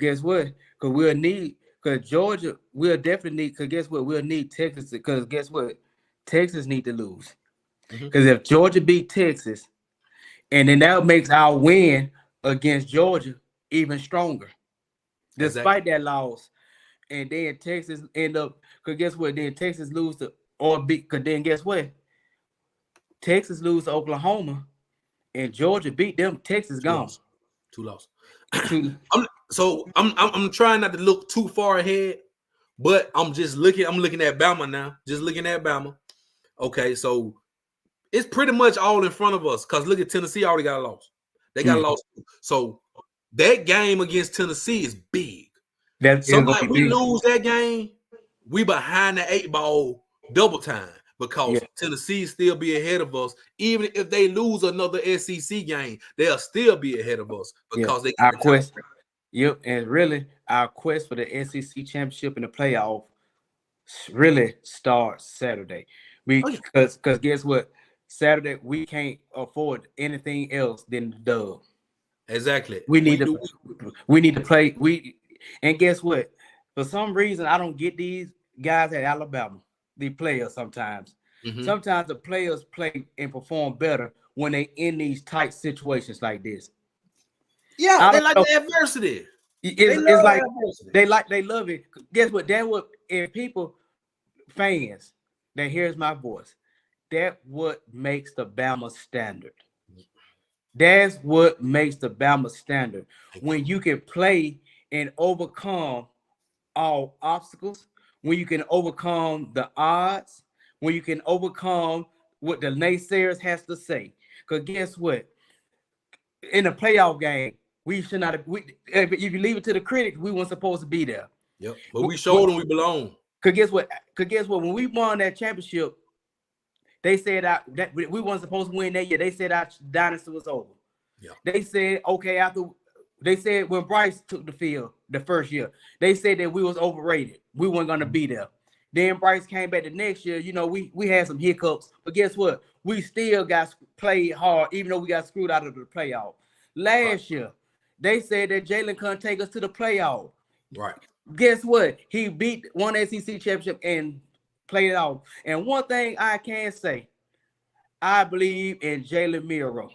guess what? Because Georgia will definitely need, because guess what? We'll need Texas, because guess what? Texas need to lose. Because if Georgia beat Texas, and then that makes our win against Georgia even stronger, despite that loss. And then Texas end up, because guess what? Then Texas lose to, or beat, because then guess what? Texas lose to Oklahoma, and Georgia beat them. Texas gone. 2 losses. I'm trying not to look too far ahead, but I'm looking at Bama now. Just looking at Bama. Okay, so it's pretty much all in front of us, because look at Tennessee, already got a loss. They got a loss. So that game against Tennessee is big. Somebody we lose that game, we behind the 8 ball double time, because Tennessee still be ahead of us. Even if they lose another SEC game, they'll still be ahead of us, because they got our quest. Yep, and really our quest for the SEC championship and the playoff really starts Saturday. Because guess what? Saturday we can't afford anything else than the dub. Exactly. We need to play. And guess what? For some reason, I don't get these guys at Alabama, the players sometimes. Sometimes the players play and perform better when they in these tight situations like this. Yeah, they like the adversity. It's like adversity. They love it. Guess what? That what, if people, fans, that hears my voice, that what makes the Bama standard. That's what makes the Bama standard. When you can play and overcome all obstacles, when you can overcome the odds, when you can overcome what the naysayers has to say. Because guess what? In a playoff game, we should not have, if you leave it to the critics, we weren't supposed to be there. Yep. But we showed them we belong. Because guess what? When we won that championship, they said that we weren't supposed to win that year. They said our dynasty was over. Yeah. They said, okay, they said when Bryce took the field the first year, they said that we was overrated. We weren't going to be there. Then Bryce came back the next year. You know, we had some hiccups. But guess what? We still got played hard, even though we got screwed out of the playoff. Last year, they said that Jalen couldn't take us to the playoff. Right. Guess what? He beat one SEC championship and played it off. And one thing I can say, I believe in Jalen Miro.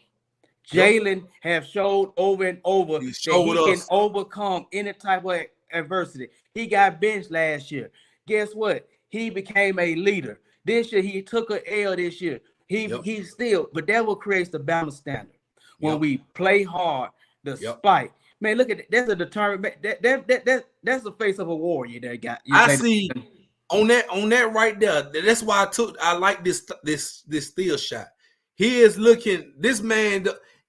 Jalen have showed over and over that he can overcome any type of adversity. He got benched last year. Guess what? He became a leader. This year, he took an L this year. He still, but that what creates the Bama standard. When we play hard, despite. Man, look at that. That's a determined. That's the face of a warrior. That got. I see on that right there. That's why I like this steal shot. He is looking. This man.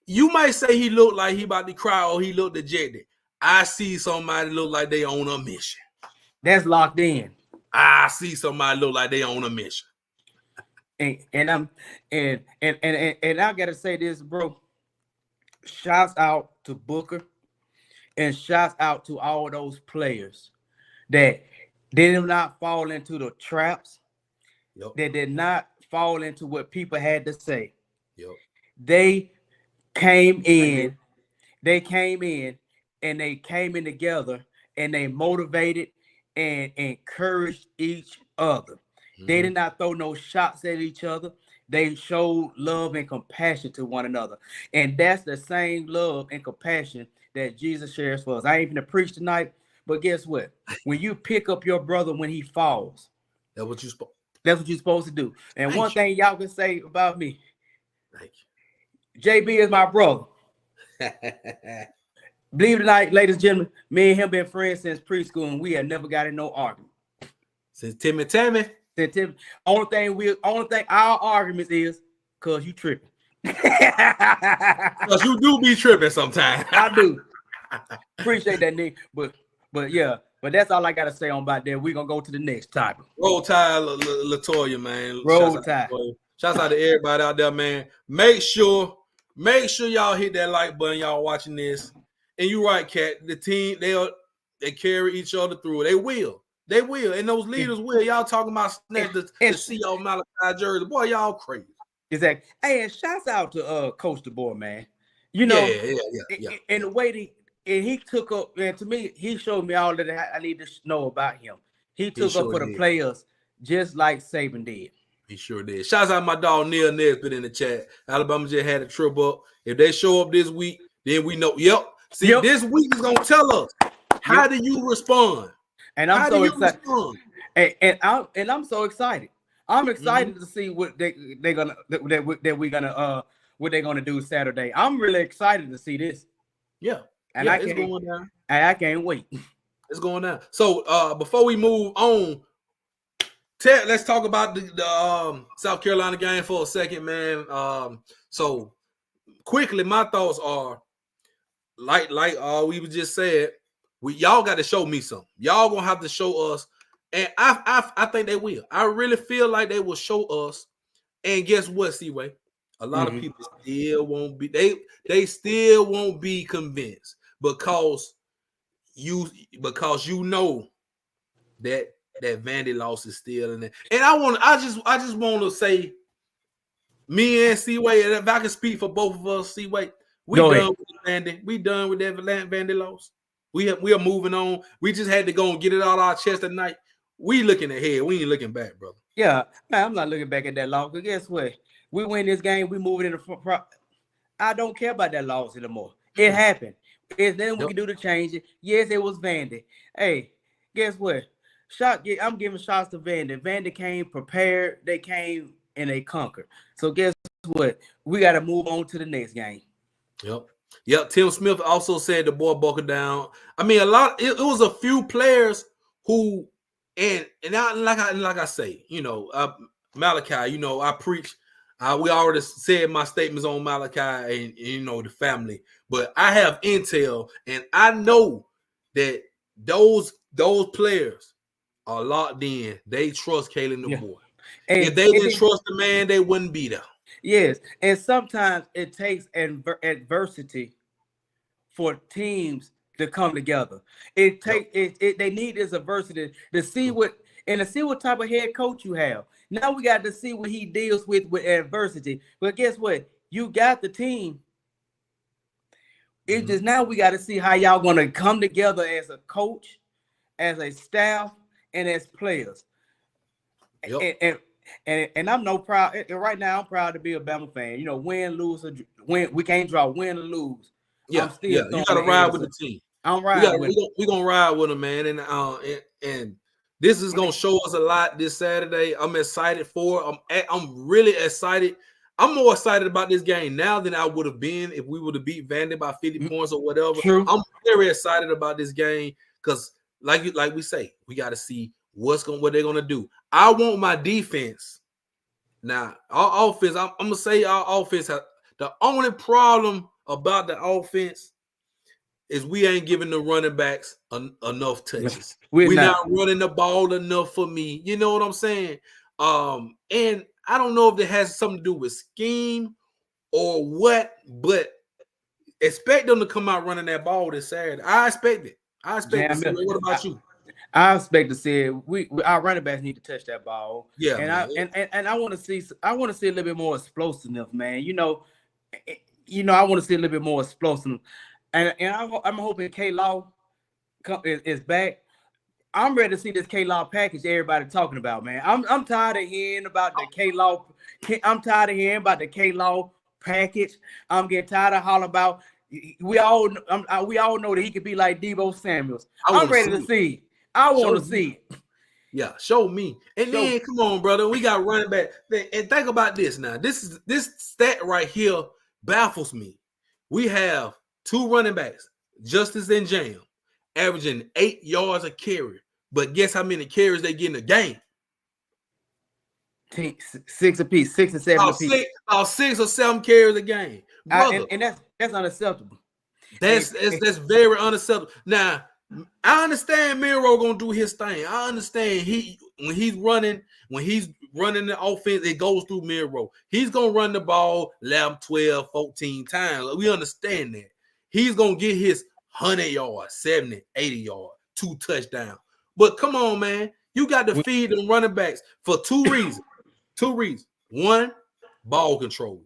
You might say he looked like he about to cry or he looked dejected. I see somebody look like they on a mission. That's locked in. I see somebody look like they on a mission. And I gotta say this, bro. Shouts out to Booker and shouts out to all those players that did not fall into the traps. That did not fall into what people had to say. They came in and they came in together and they motivated and encouraged each other. They did not throw no shots at each other. They showed love and compassion to one another. And that's the same love and compassion that Jesus shares for us. I ain't going to preach tonight, but guess what? When you pick up your brother when he falls, that's what you're supposed to do. And one thing y'all can say about me, JB is my brother. Believe it or not, ladies and gentlemen, me and him been friends since preschool, and we have never got in no argument. Since Timmy. Only thing our arguments is because you tripping. Because you do be tripping sometimes. I do. Appreciate that, Nick. But yeah, But that's all I gotta say on about that. We're gonna go to the next topic. Roll Tide, Latoya, man. Roll Tide. Shouts out to everybody out there, man. Make sure y'all hit that like button. Y'all watching this, and you right, Cat. The team they carry each other through. They will, and those leaders will. Y'all talking about snatch the CO Malachi jersey, boy. Y'all crazy. Exactly. Hey, and shouts out to Coach DeBoer, man. You know, and the way he took up, and to me, he showed me all that I need to know about him. He took up for the players just like Saban did. He sure did. Shouts out my dog Neil Nesbitt in the chat. Alabama just had a trip up. If they show up this week, then we know. Yep. See, this week is gonna tell us how do you respond. And I'm so excited. And I'm so excited. I'm excited to see what they're gonna do Saturday. I'm really excited to see this. Yeah, and it's going down. And I can't wait. It's going down. So before we move on, Ted, let's talk about the South Carolina game for a second, man. So quickly, my thoughts are like we just said, y'all got to show me something. Y'all gonna have to show us, and I think they will. I really feel like they will show us. And guess what, Seaway? A lot of people still won't be. They still won't be convinced because you know that Vandy loss is still in there. And I just want to say, me and Seaway, and if I can speak for both of us, Seaway, we done with Vandy. We done with that Vandy loss. We are moving on. We just had to go and get it out of our chest tonight. We looking ahead. We ain't looking back, brother. Yeah, I'm not looking back at that loss. But guess what? We win this game. We move it in the front. I don't care about that loss anymore. It happened. Then we can do the change. Yes, it was Vandy. Hey, guess what? I'm giving shots to Vandy. Vandy came prepared. They came and they conquered. So guess what? We got to move on to the next game. Yep. Tim Smith also said the boy buckled down. I mean, it was a few players who, and like I say, Malachi, I preach. We already said my statements on Malachi and the family, but I have intel, and I know that those players are locked in. They trust Kalen the boy. And if they didn't trust the man, they wouldn't be there. Yes, and sometimes it takes adversity for teams to come together. They need this adversity to see what type of head coach you have. Now we got to see what he deals with adversity. But guess what? You got the team. It's just now we got to see how y'all going to come together as a coach, as a staff, and as players. And I'm no proud. Right now, I'm proud to be a Bama fan. Win, lose, or win. We can't draw. Win or lose. Yeah. You got to ride with the team. I'm riding with them. We're gonna ride with them, man. And this is gonna show us a lot this Saturday. I'm excited for it. I'm really excited. I'm more excited about this game now than I would have been if we would have beat Vandy by 50 points or whatever. True. I'm very excited about this game because, like we say, we got to see what they're gonna do. I want my defense. Now, our offense. I'm gonna say our offense. The only problem about the offense is we ain't giving the running backs enough touches. We're not running the ball enough for me. You know what I'm saying? And I don't know if it has something to do with scheme or what, but expect them to come out running that ball this Saturday. I expect it. What about you? I expect to see it. Our running backs need to touch that ball. Yeah, and I want to see a little bit more explosiveness, man. I want to see a little bit more explosive. And I'm hoping K-Law is back. I'm ready to see this K-Law package everybody talking about, man. I'm tired of hearing about the K-Law. I'm tired of hearing about the K-Law package. I'm getting tired of hollering about. We all know that he could be like Deebo Samuels. I'm ready to see it. I want to see it. Yeah, show me. And then come on, brother. We got running back. And think about this now. This stat right here baffles me. We have 2 running backs, Justice and Jam, averaging 8 yards a carry. But guess how many carries they get in a game? 6 apiece, 6 and 7 apiece. 6 or 7 carries a game, brother. And that's unacceptable. That's very unacceptable. Now, I understand Miro gonna do his thing. I understand when he's running the offense, it goes through Miro. He's gonna run the ball 11, 12, 14 times. We understand that. He's gonna get his 100 yards, 70, 80 yards, 2 touchdowns. But come on, man. You got to feed them running backs for 2 reasons. 2 reasons. 1, ball control.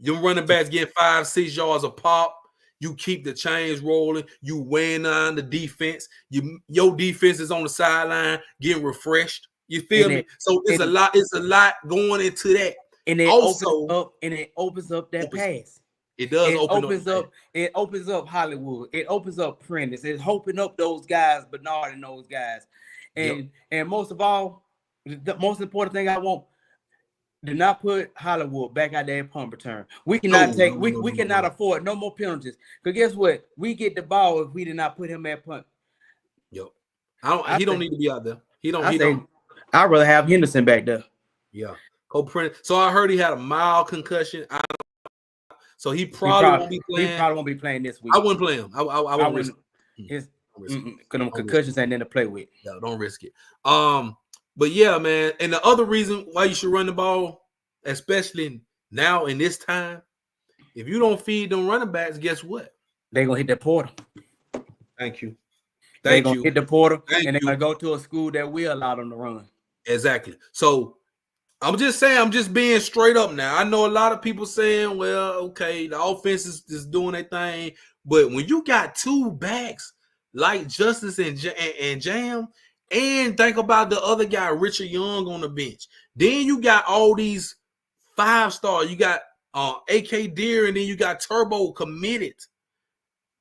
Your running backs get 5, 6 yards a pop. You keep the chains rolling. You weighing on the defense. Your defense is on the sideline getting refreshed. You feel me? So it's a lot. It's a lot going into that. And it opens up that pass. It does It opens up Hollywood. It opens up Prentice. It's opening up those guys, Bernard and those guys. And most of all, the most important thing I want. Do not put Hollywood back out there in punt return. We cannot we cannot afford no more penalties. Because guess what? We get the ball if we did not put him at punt. Yo, he don't need to be out there. I'd rather have Henderson back there. Yeah. So I heard he had a mild concussion. So he probably won't be playing. He probably won't be playing this week. I wouldn't play him. I won't risk it. Because concussions ain't nothing to play with. Yeah, don't risk it. But yeah, man. And the other reason why you should run the ball, especially now in this time, if you don't feed them running backs, guess what? They're gonna hit the portal. Thank you. They're gonna hit the portal, and they're gonna go to a school that will allow them to run. Exactly. So I'm just saying, I'm just being straight up now. I know a lot of people saying, well, okay, the offense is doing their thing, but when you got 2 backs like Justice and Jam. And think about the other guy, Richard Young, on the bench. Then you got all these 5-star. You got AK Deer, and then you got Turbo committed.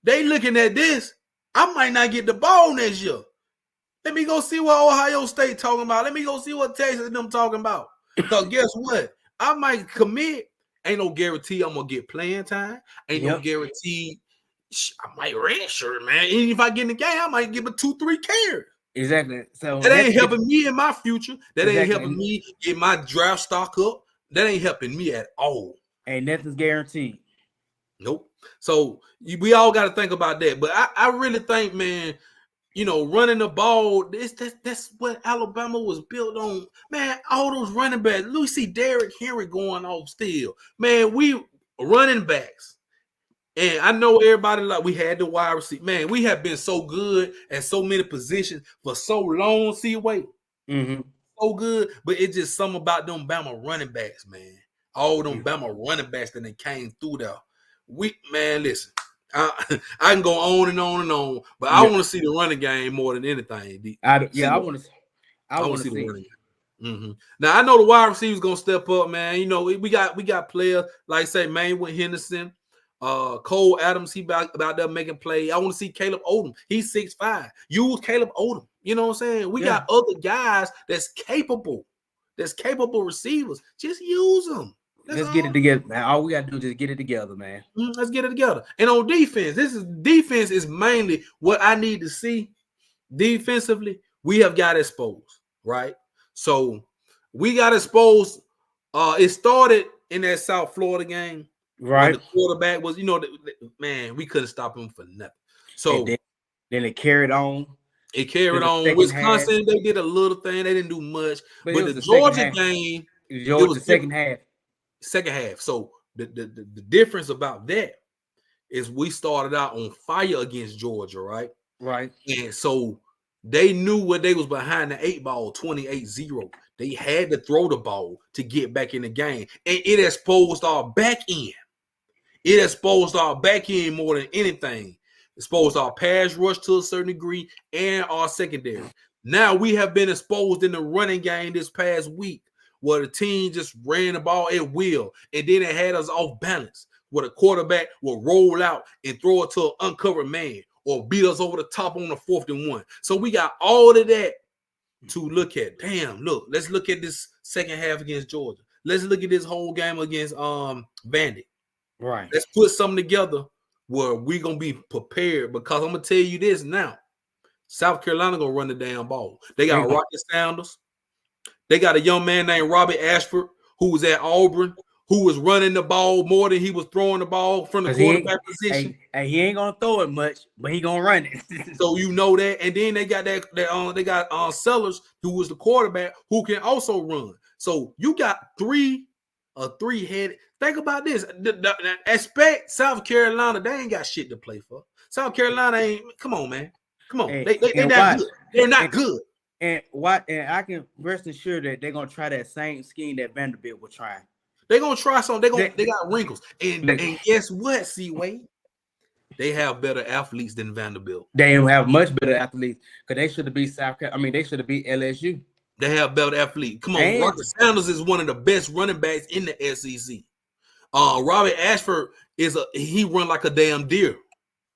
They looking at this. I might not get the ball next year. Let me go see what Ohio State talking about. Let me go see what Texas and them talking about. Because guess what? I might commit. Ain't no guarantee I'm going to get playing time. Ain't no guarantee I might redshirt, man. Even if I get in the game, I might give it 2-3 carries. Exactly. So that ain't helping me in my future. That ain't helping me get my draft stock up. That ain't helping me at all. Ain't nothing's guaranteed. Nope. So we all got to think about that. But I really think, man, running the ball, that's what Alabama was built on. Man, all those running backs. We see Derrick Henry going off still. Man, we running backs. And I know everybody we had the wide receiver. Man, we have been so good at so many positions for so long. So good, but it's just something about them Bama running backs, man. All them Bama running backs that they came through there. Listen, I can go on and on and on, but I want to see the running game more than anything. I want to see the running game. Now I know the wide receivers gonna step up, man. We got players like say Maywood Henderson. Cole Adams, he about there making play. I want to see Caleb Odom. He's 6'5". Use Caleb Odom. You know what I'm saying? We got other guys that's capable receivers. Just use them. Let's get it together, man. All we gotta do is just get it together, man. Let's get it together. And on defense, defense is mainly what I need to see. Defensively, we have got exposed, right? So we got exposed. It started in that South Florida game. Right. When the quarterback was, man, we couldn't stop him for nothing. So then it carried on. It carried on. Wisconsin, they did a little thing. They didn't do much. But the Georgia game, it was the second half. Second half. So the difference about that is we started out on fire against Georgia, right? Right. And so they knew what they was behind the 8 ball, 28-0. They had to throw the ball to get back in the game. And it exposed our back end. It exposed our back end more than anything. Exposed our pass rush to a certain degree and our secondary. Now we have been exposed in the running game this past week where the team just ran the ball at will. And then it had us off balance where the quarterback will roll out and throw it to an uncovered man or beat us over the top on the 4th and 1. So we got all of that to look at. Let's look at this second half against Georgia. Let's look at this whole game against Vandy. Right. Let's put something together where we're going to be prepared because I'm going to tell you this now. South Carolina going to run the damn ball. They got Rocket Sanders. They got a young man named Robbie Ashford who was at Auburn, who was running the ball more than he was throwing the ball from the quarterback position. He ain't gonna throw it much, but he gonna run it. So you know that, and then they got they got Sellers, who was the quarterback, who can also run. So you got a three-headed. Think about this. Expect South Carolina, they ain't got shit to play for. South Carolina ain't. Come on, man. Come on. They not good. They're not good. And I can rest assured that they're gonna try that same scheme that Vanderbilt was trying. They're gonna try something. They got wrinkles. And guess what, C-Wade? They have better athletes than Vanderbilt. They have much better athletes because they should have beat South Carolina. I mean, they should have beat LSU. They have better athletes. Come on, Rocket Sanders is one of the best running backs in the SEC. Robert Ashford he run like a damn deer.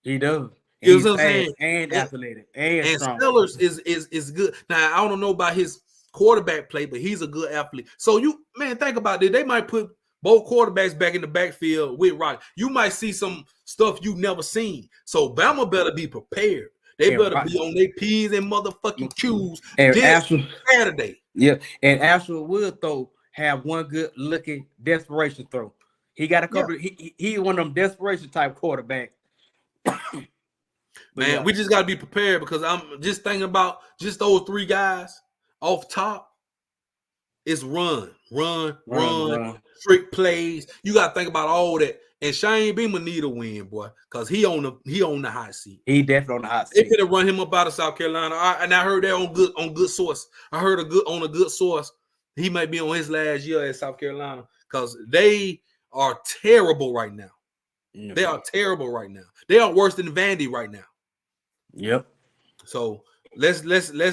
He does. You know what I'm saying? And athletic. And Sellers is good. Now, I don't know about his quarterback play, but he's a good athlete. So think about it. They might put both quarterbacks back in the backfield with Rocket. You might see some stuff you've never seen. So Bama better be prepared. They better be on their P's and motherfucking Q's this Saturday. Yeah, and Ashford will have one good looking desperation throw. He got a couple. Yeah. He one of them desperation type quarterbacks. Man, we just got to be prepared because I'm just thinking about just those three guys off top. It's run, trick plays. You got to think about all that. And Shane Beamer need a win, boy, because he on the hot seat. He definitely on the hot seat. They could have run him up out of South Carolina. And I heard that on good source. I heard on a good source. He might be on his last year at South Carolina because they are terrible right now. Mm-hmm. They are terrible right now. They are worse than Vandy right now. Yep. So let's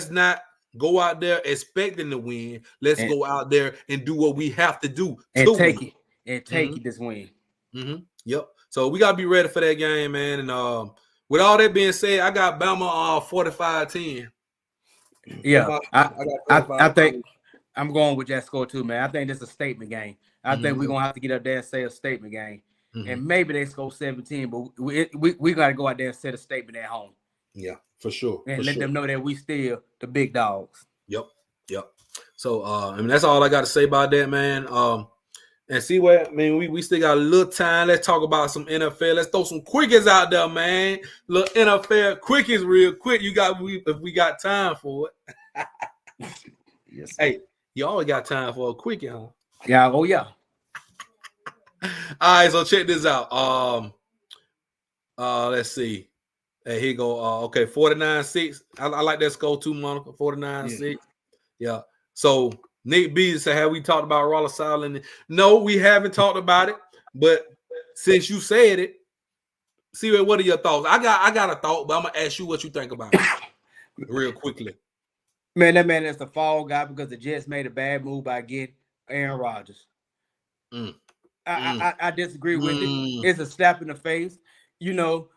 not go out there expecting to win. Let's go out there and do what we have to do and take this win. Mm-hmm. Yep. So we gotta be ready for that game, man. And with all that being said, I got Bama 45-10. Yeah, I think I'm going with that score too, man. I think this is a statement game. I think we're gonna have to get up there and say a statement game, and maybe they score 17, but we gotta go out there and set a statement at home. Yeah, for sure. And let them know that we still the big dogs. Yep. So that's all I got to say about that, man. And see what we still got a little time. Let's talk about some NFL. Let's throw some quickies out there, man. Little NFL quickies real quick. If we got time for it. Yes. Hey, you always got time for a quickie, huh? Yeah. Oh yeah. All right, so check this out. Let's see. Hey, here you go. Okay, 49-6. I like that score too, Monica. 49-6. Yeah. So Nick B said, have we talked about Rolla Island? No, we haven't talked about it. But since you said it, see what are your thoughts? I got a thought, but I'm gonna ask you what you think about it real quickly. Man, that man is the fall guy because the Jets made a bad move by getting Aaron Rodgers. I disagree with it. It's a slap in the face. You know,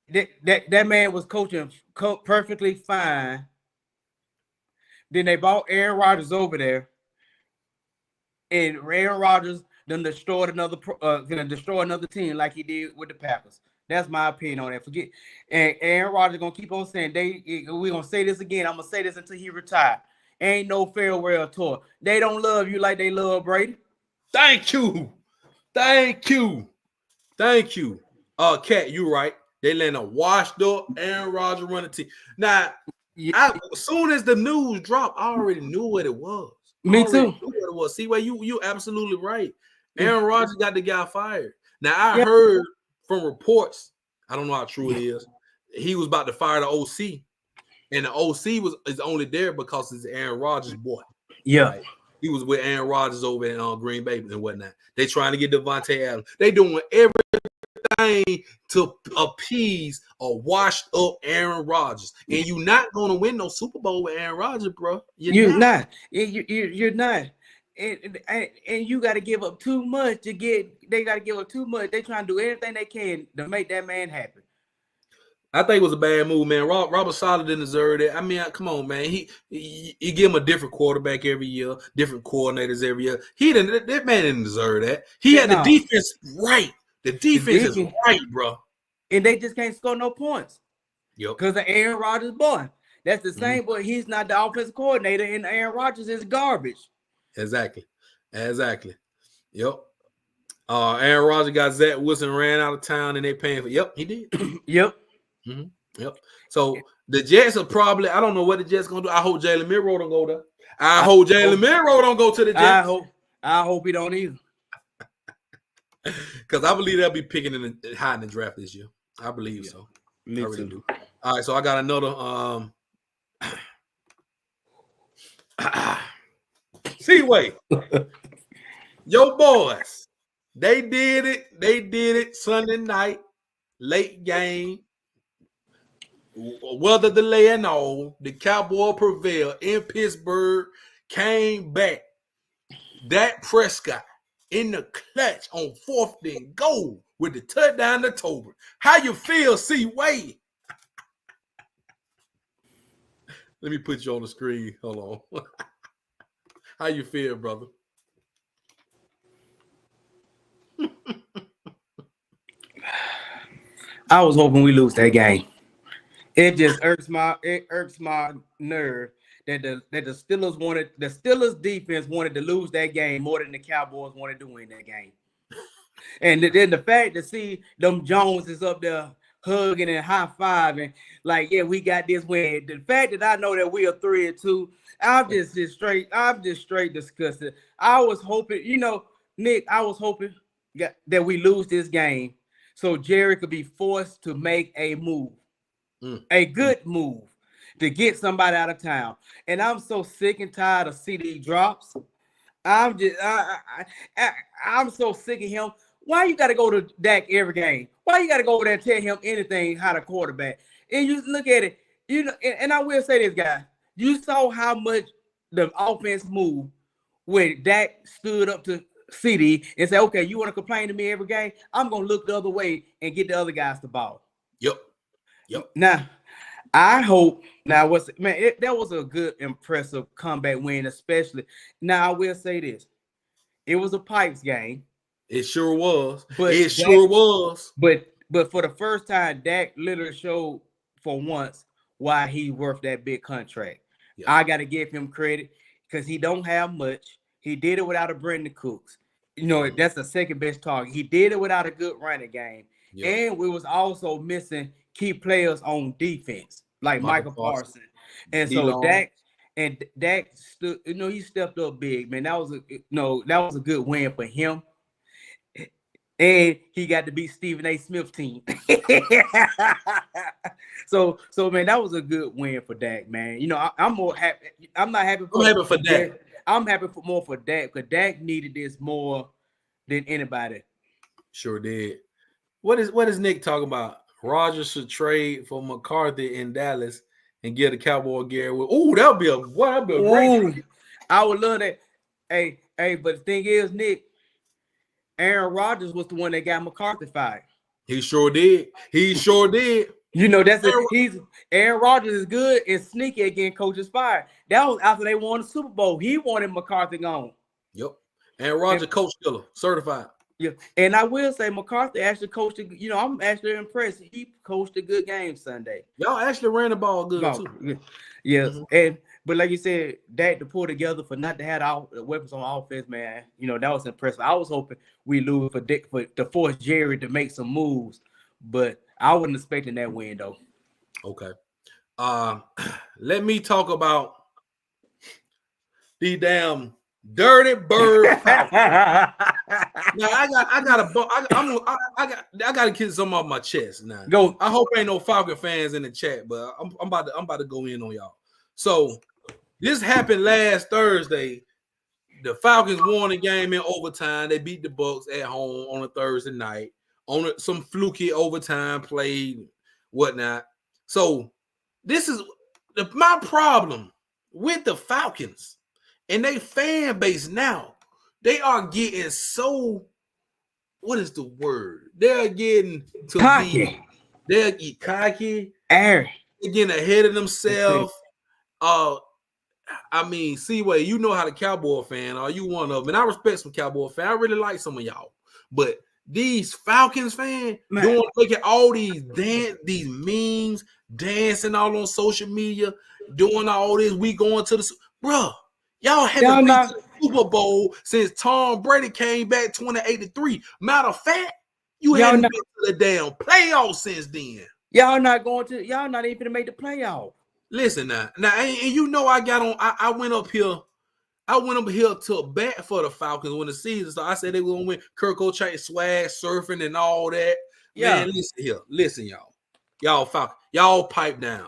that man was coaching perfectly fine. Then they brought Aaron Rodgers over there, and Aaron Rodgers then destroyed another team like he did with the Packers. That's my opinion on that. Forget, and Aaron Rodgers gonna keep on saying we're gonna say this again. I'm gonna say this until he retire. Ain't no farewell tour. They don't love you like they love Brady. Thank you. Cat, you right. They let a washed up Aaron Rodgers run the team. Now, as soon as the news dropped, I already knew what it was. Me too. Knew what it was. See, where you absolutely right. Aaron Rodgers got the guy fired. Now I heard from reports, I don't know how true it is. He was about to fire the OC, and the OC is only there because it's Aaron Rodgers' boy. Yeah, right? He was with Aaron Rodgers over in Green Bay and whatnot. They trying to get Devontae Adams. They doing everything to appease a washed up Aaron Rodgers, and you're not going to win no Super Bowl with Aaron Rodgers, bro. You're not. You're not. And you got to give up too much to get. They got to give up too much. They trying to do everything they can to make that man happen. I think it was a bad move, man. Robert Saleh didn't deserve it. I mean, come on, man. He give him a different quarterback every year, different coordinators every year. That man didn't deserve that. He had the defense right. The defense is right, bro. And they just can't score no points. Yep. Because of Aaron Rodgers' boy. That's the same, but he's not the offensive coordinator, and Aaron Rodgers is garbage. Exactly. Yep. Aaron Rodgers got Zach Wilson ran out of town and they paying for. Yep, he did. Yep. Yep. So the Jets are probably. I don't know what the Jets gonna do. I hope Jalen Milroe don't go there. I hope Jalen Milroe don't go to the Jets. I hope he don't either. Because I believe they'll be picking high in the draft this year. I believe so. Me I really too. do. All right, so I got another. Seaway. Yo, boys. They did it. They did it Sunday night, late game. Weather delay and all, the Cowboy prevailed in Pittsburgh, came back. Dak Prescott in the clutch on 4th and goal with the touchdown to Tobin. How you feel, C-Way? Let me put you on the screen. Hold on. How you feel, brother? I was hoping we lose that game. It just irks my nerve that the Steelers defense wanted to lose that game more than the Cowboys wanted to win that game. And then the fact to see them Joneses up there hugging and high-fiving, like, yeah, we got this win. The fact that I know that we are 3-2, I'm just straight disgusted. I was hoping, Nick, that we lose this game so Jerry could be forced to make a move. A good move to get somebody out of town. And I'm so sick and tired of CD drops. I'm so sick of him. Why you got to go to Dak every game? Why you got to go over there and tell him anything how to quarterback? And you look at it, and I will say this, guy. You saw how much the offense moved when Dak stood up to CD and said, okay, you want to complain to me every game? I'm going to look the other way and get the other guys the ball. Yep. Now, I hope that was a good, impressive comeback win, especially. Now, I will say this. It was a Pipes game. It sure was. But for the first time, Dak literally showed for once why he's worth that big contract. Yeah. I got to give him credit because he don't have much. He did it without a Brandon Cooks. That's the second best target. He did it without a good running game. Yeah. And we was also missing key players on defense, like Michael Parsons. And so Dak stood, he stepped up big, man. That was a good win for him. And he got to beat Stephen A. Smith's team. So man, that was a good win for Dak, man. I'm more happy. I'm not happy for Dak. I'm happy more for Dak because Dak needed this more than anybody. Sure did. What is Nick talking about? Rodgers should trade for McCarthy in Dallas and get a Cowboy Gary. Ooh, that'd be a great. I would love that. Hey, but the thing is, Nick, Aaron Rodgers was the one that got McCarthy fired. He sure did. Aaron Rodgers is good and sneaky at getting coaches fired. That was after they won the Super Bowl. He wanted McCarthy gone. Yep. Aaron Rodgers, coach killer, certified. Yeah, and I will say McCarthy actually coached. I'm actually impressed. He coached a good game Sunday. Y'all actually ran the ball good too. Yes, but like you said, Dak to pull together for not to have the weapons on offense, man. That was impressive. I was hoping we lose to force Jerry to make some moves, but I wasn't expecting that win though. Okay, let me talk about the damn Dirty Bird. Now I gotta get some off my chest now. Go. I hope ain't no Falcon fans in the chat, but I'm about to go in on y'all. So this happened last Thursday. The Falcons won the game in overtime. They beat the Bucs at home on a Thursday night on some fluky overtime play, whatnot. So this is my problem with the Falcons. And they fan base now, they are getting so, what is the word? They're getting to cocky. They're getting cocky. They're getting ahead of themselves. Seaway, you know how the Cowboy fan are. You one of them. And I respect some Cowboy fan. I really like some of y'all. But these Falcons fans, look at all these memes, dancing all on social media, doing all this. We going to the, bro. Y'all Super Bowl since Tom Brady came back 2083. Matter of fact, you hadn't been to the damn playoffs since then. Y'all not even gonna make the playoff. Listen now, and you know I went up here to bat for the Falcons when the season started. I said they were gonna win. Kirk Cochran swag surfing and all that. Yeah. Man, listen, y'all Falcons, y'all pipe down,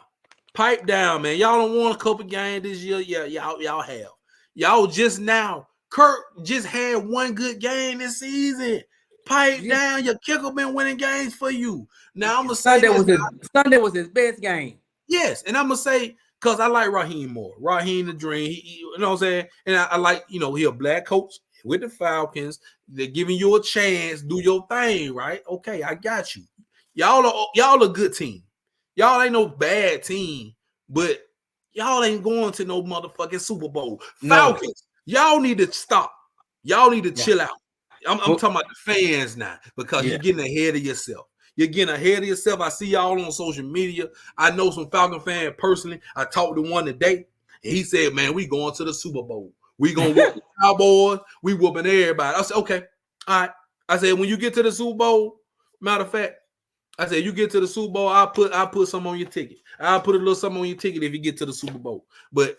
man. Y'all don't want a couple games this year. Yeah, y'all have. Y'all just now. Kirk just had one good game this season. Pipe down. Your kicker been winning games for you. Now I'm gonna say Sunday was his best game. Yes, and I'm gonna say because I like Raheem more. Raheem the Dream. He, you know what I'm saying? And I like, he a black coach with the Falcons. They're giving you a chance. Do your thing, right? Okay, I got you. Y'all a good team. Y'all ain't no bad team, but y'all ain't going to no motherfucking Super Bowl. Falcons, y'all need to stop. Y'all need to chill out. I'm talking about the fans now because you're getting ahead of yourself. You're getting ahead of yourself. I see y'all on social media. I know some Falcon fans personally. I talked to one today, and he said, man, we going to the Super Bowl. We going to whoop the Cowboys. We whooping everybody. I said, okay, all right. I said, when you get to the Super Bowl, matter of fact, I said, you get to the Super Bowl, I'll put some on your ticket. I'll put a little something on your ticket if you get to the Super Bowl. But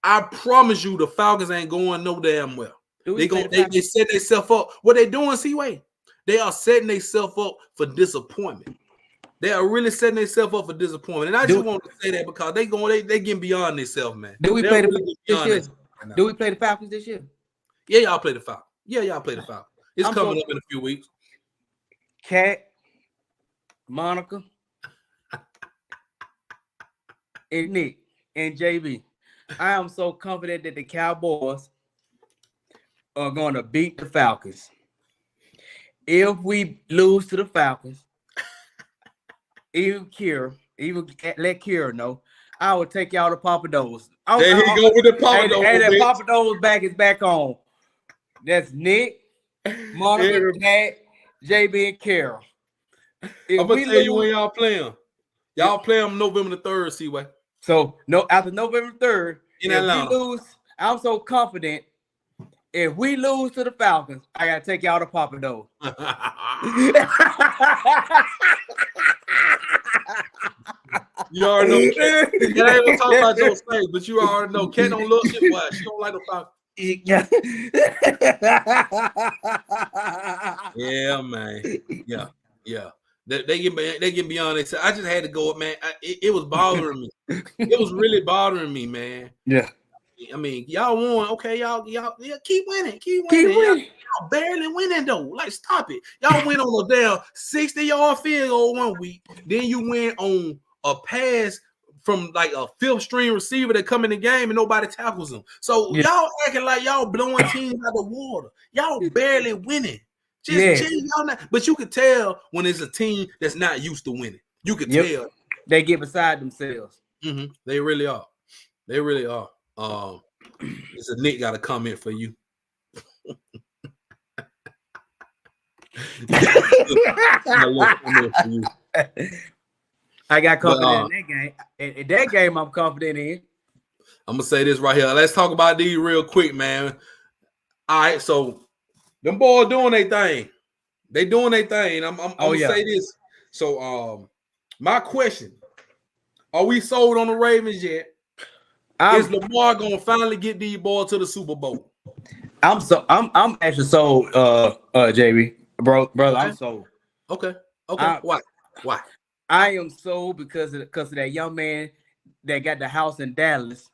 I promise you the Falcons ain't going no damn well. They set themselves up. What they doing, C-Way? They are setting themselves up for disappointment. They are really setting themselves up for disappointment. And I just want to say that because they getting beyond themselves, man. Do we play the Falcons this year? Yeah, y'all play the Falcons. It's coming up in a few weeks. Cat, Monica, and Nick, and JB. I am so confident that the Cowboys are going to beat the Falcons. If we lose to the Falcons, even let Kira know, I will take y'all to Papa Do's. There he go with the Papa Do's. And the Papa Do's is back on. That's Nick, Monica, Cat, JB, and Kara. I'm gonna tell you when y'all play them. Y'all play them November the 3rd, C-Way. So after November 3rd, in Atlanta. We lose, I'm so confident. If we lose to the Falcons, I gotta take y'all to Papa Do's. You already know. I ain't gonna talk about your face, but you already know. Ken don't look shit. Why? She don't like the Falcons. Yeah, man. Yeah. They get beyond it. I just had to go up, man. It was bothering me. It was really bothering me, man. Yeah. I mean, y'all won. Okay, y'all keep winning. Y'all barely winning though. Like, stop it. Y'all win on a damn 60-yard field goal one week. Then you win on a pass from like a fifth string receiver that come in the game and nobody tackles them. So y'all acting like y'all blowing teams out of the water. Y'all barely winning. Y'all not, but you could tell when it's a team that's not used to winning. You could tell. They get beside themselves. Mm-hmm. They really are. It's a Nick got a comment for you. I got confident in that game. In that game, I'm confident in. I'm gonna say this right here. Let's talk about these real quick, man. All right, so them boys doing their thing. They doing their thing. I'm gonna say this. So, my question: are we sold on the Ravens yet? Is Lamar gonna finally get these boys to the Super Bowl? I'm actually sold, JB, brother. I'm sold. Okay. Why? I am sold because of that young man that got the house in Dallas,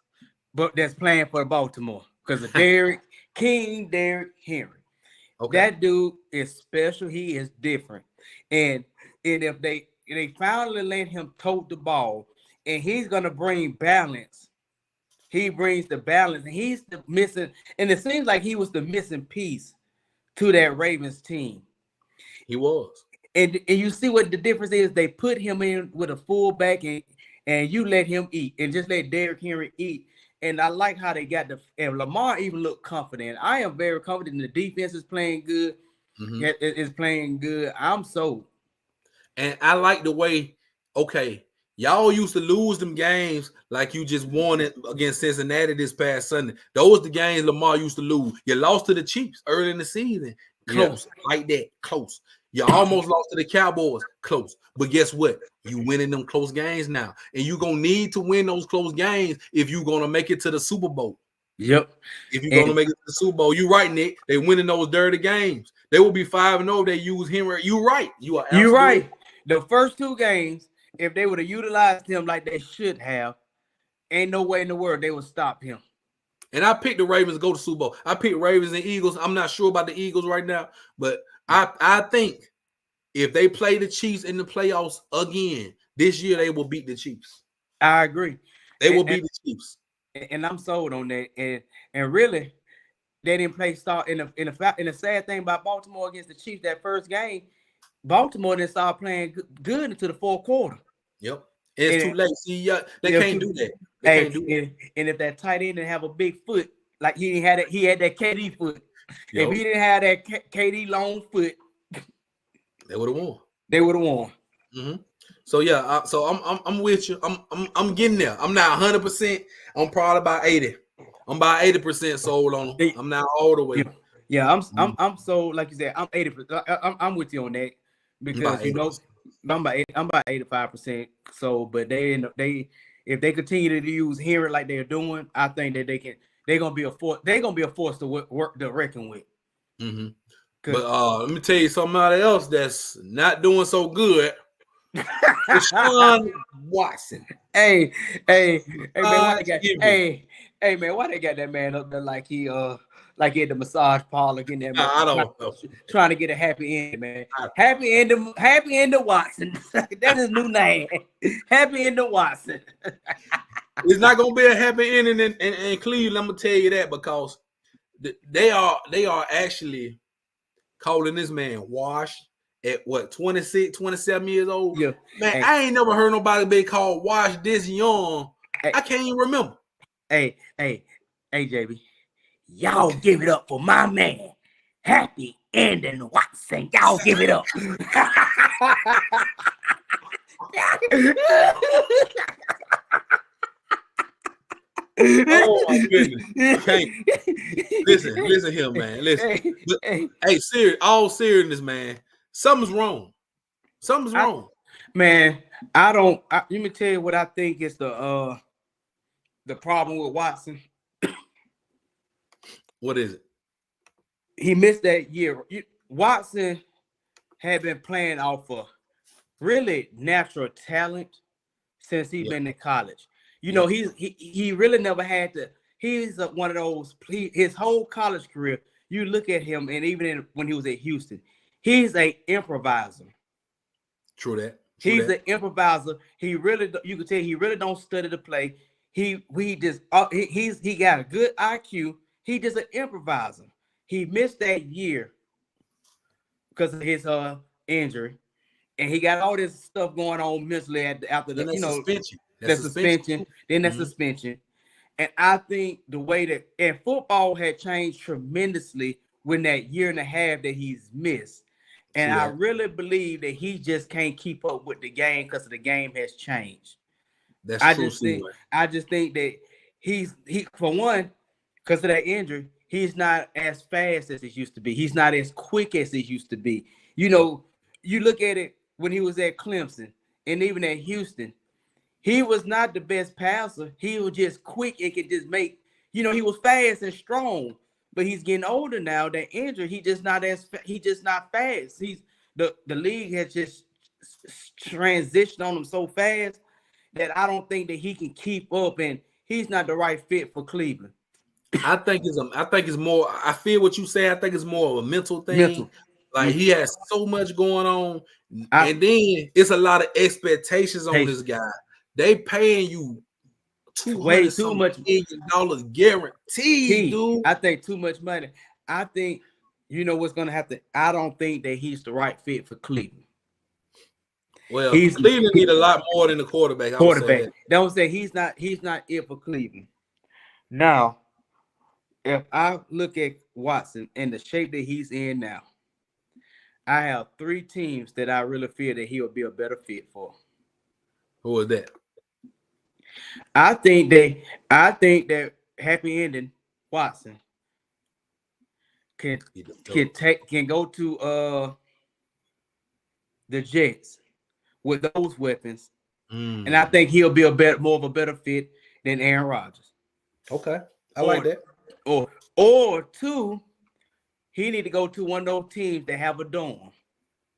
but that's playing for Baltimore because of Derrick Henry. Okay. That dude is special. He is different, and if they finally let him tote the ball, and he's gonna bring balance. He brings the balance, and he's the missing, and it seems like he was the missing piece to that Ravens team. He was. And you see what the difference is? They put him in with a fullback, and you let him eat, and just let Derrick Henry eat. And I like how they got and Lamar even looked confident. I am very confident. The defense is playing good. Mm-hmm. It's playing good. I'm sold. And I like the way, okay, Y'all used to lose them games like you just won it against Cincinnati this past Sunday. Those the games Lamar used to lose. You lost to the Chiefs early in the season. Close. Like that. Close. You almost lost to the Cowboys. Close. But guess what? You winning them close games now. And you're going to need to win those close games if you're going to make it to the Super Bowl. Yep. If you're going to make it to the Super Bowl. You're right, Nick. They winning those dirty games. They will be 5-0 if they use Henry. You're right. You're right. The first 2 games, if they would have utilized him like they should have, ain't no way in the world they would stop him. And I picked the Ravens to go to Super Bowl. I picked Ravens and Eagles. I'm not sure about the Eagles right now, but I think if they play the Chiefs in the playoffs again this year, they will beat the Chiefs. I agree. They will beat the Chiefs. And I'm sold on that. And really, they didn't play start in the sad thing about Baltimore against the Chiefs that first game. Baltimore didn't start playing good into the fourth quarter. Yep. It's too late. See, they can't do that. They can't do that. And if that tight end didn't have a big foot, like he had that KD foot. Yep. If he didn't have that KD long foot, they would have won. They would have won. Mm-hmm. So yeah, I'm with you. I'm getting there. I'm not 100%. I'm probably about 80. I'm about 80% sold on them. I'm not all the way. Yeah, I'm sold. Like you said, I'm 80%. I'm with you on that because I'm about 85% sold. But if they continue to use Henry like they're doing, I think that they're gonna be a force. They're gonna be a force to work to reckon with. Mm-hmm. But let me tell you somebody else that's not doing so good. Deshaun Watson. Hey, man, why they got that man up there like he at the massage parlor getting that man, I don't know. Trying to get a happy end, man. Happy end to Watson. That's his new name. Happy end to Watson. It's not gonna be a happy ending in Cleveland. I'm gonna tell you that because they are actually calling this man washed at what 26, 27 years old. Yeah, man, I ain't never heard nobody be called washed this young. I can't even remember. Hey, JB, y'all give it up for my man, Happy Ending Watson. Y'all give it up. Oh my goodness! Okay, listen here, man. Listen, hey, serious, all seriousness, man. Something's wrong. Something's wrong, man. Let me tell you what I think is the problem with Watson. What is it? He missed that year. Watson had been playing off of really natural talent since he's been in college. You know, he really never had to. He's one of those. His whole college career, you look at him, and even when he was at Houston, he's an improviser. True that. He's an improviser. He really, you can tell, he really don't study the play. He got a good IQ. He just an improviser. He missed that year because of his injury, and he got all this stuff going on mentally after the suspension. Suspension. And I think the way that football had changed tremendously when that year and a half that he's missed. And I really believe that he just can't keep up with the game because the game has changed. I just think that he for one, because of that injury, he's not as fast as he used to be. He's not as quick as he used to be. You know, you look at it when he was at Clemson and even at Houston. He was not the best passer. He was just quick and could just make, he was fast and strong. But he's getting older now. That injury, he's just not fast. He's the league has just transitioned on him so fast that I don't think that he can keep up, and he's not the right fit for Cleveland. I think it's more. I feel what you say. I think it's more of a mental thing. Like he has so much going on, and then it's a lot of expectations on this guy. They paying you way too much $200 guaranteed, dude. I think too much money. I think what's gonna happen. I don't think that he's the right fit for Cleveland. Well, Cleveland need a lot more than the quarterback. Don't say he's not it for Cleveland. Now, if I look at Watson and the shape that he's in now, I have 3 teams that I really feel that he will be a better fit for. Who was that? I think that happy ending Watson can go to the Jets with those weapons, and I think he'll be more of a better fit than Aaron Rodgers. Okay, I like that. Or two, he need to go to one of those teams that have a dome,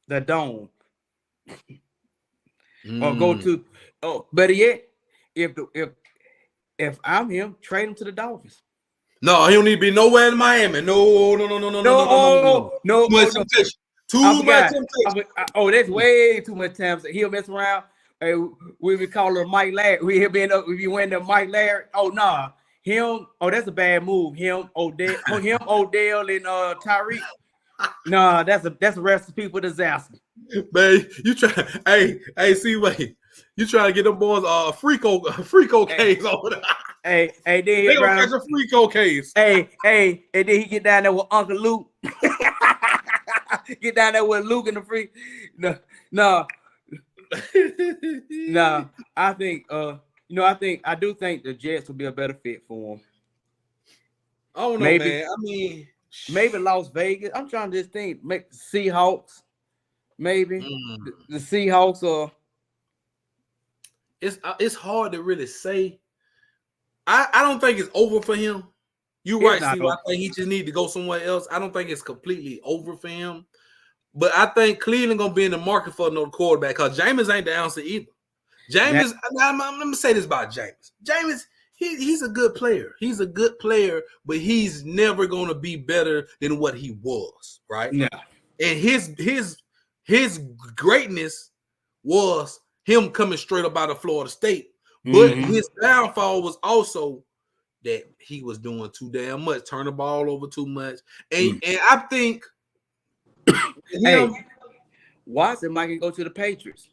the dome, or go to. Oh, better yet, if I'm him, trade him to the Dolphins. No, he don't need to be nowhere in Miami. No. No. Too much temptation. I Too much temptation. that's way too much time. He'll mess around. Hey, we be calling him Mike Larry. He'll be winning the Mike Larry. Oh nah, him. Oh, that's a bad move. Him, Odell, and Tyreek. Nah, that's a recipe for disaster. Man, you try. Hey, see, wait. You trying to get them boys Freako case over there. Hey, then they gonna catch a Freako case. Hey, and then he get down there with Uncle Luke. Get down there with Luke and the free. No. I think I do think the Jets would be a better fit for him. I don't know, man. I mean, maybe Las Vegas. I'm trying to just think. Make the Seahawks. Maybe the Seahawks are. It's hard to really say. I don't think it's over for him. You're right, Steve. I think he just need to go somewhere else. I don't think it's completely over for him. But I think Cleveland gonna be in the market for another quarterback because Jameis ain't the answer either. Jameis, I'm gonna say this about Jameis. Jameis, he's a good player. He's a good player, but he's never gonna be better than what he was, right? Yeah. And his greatness was him coming straight up out of Florida State. But his downfall was also that he was doing too damn much, turn the ball over too much. And I think Watson might go to the Patriots.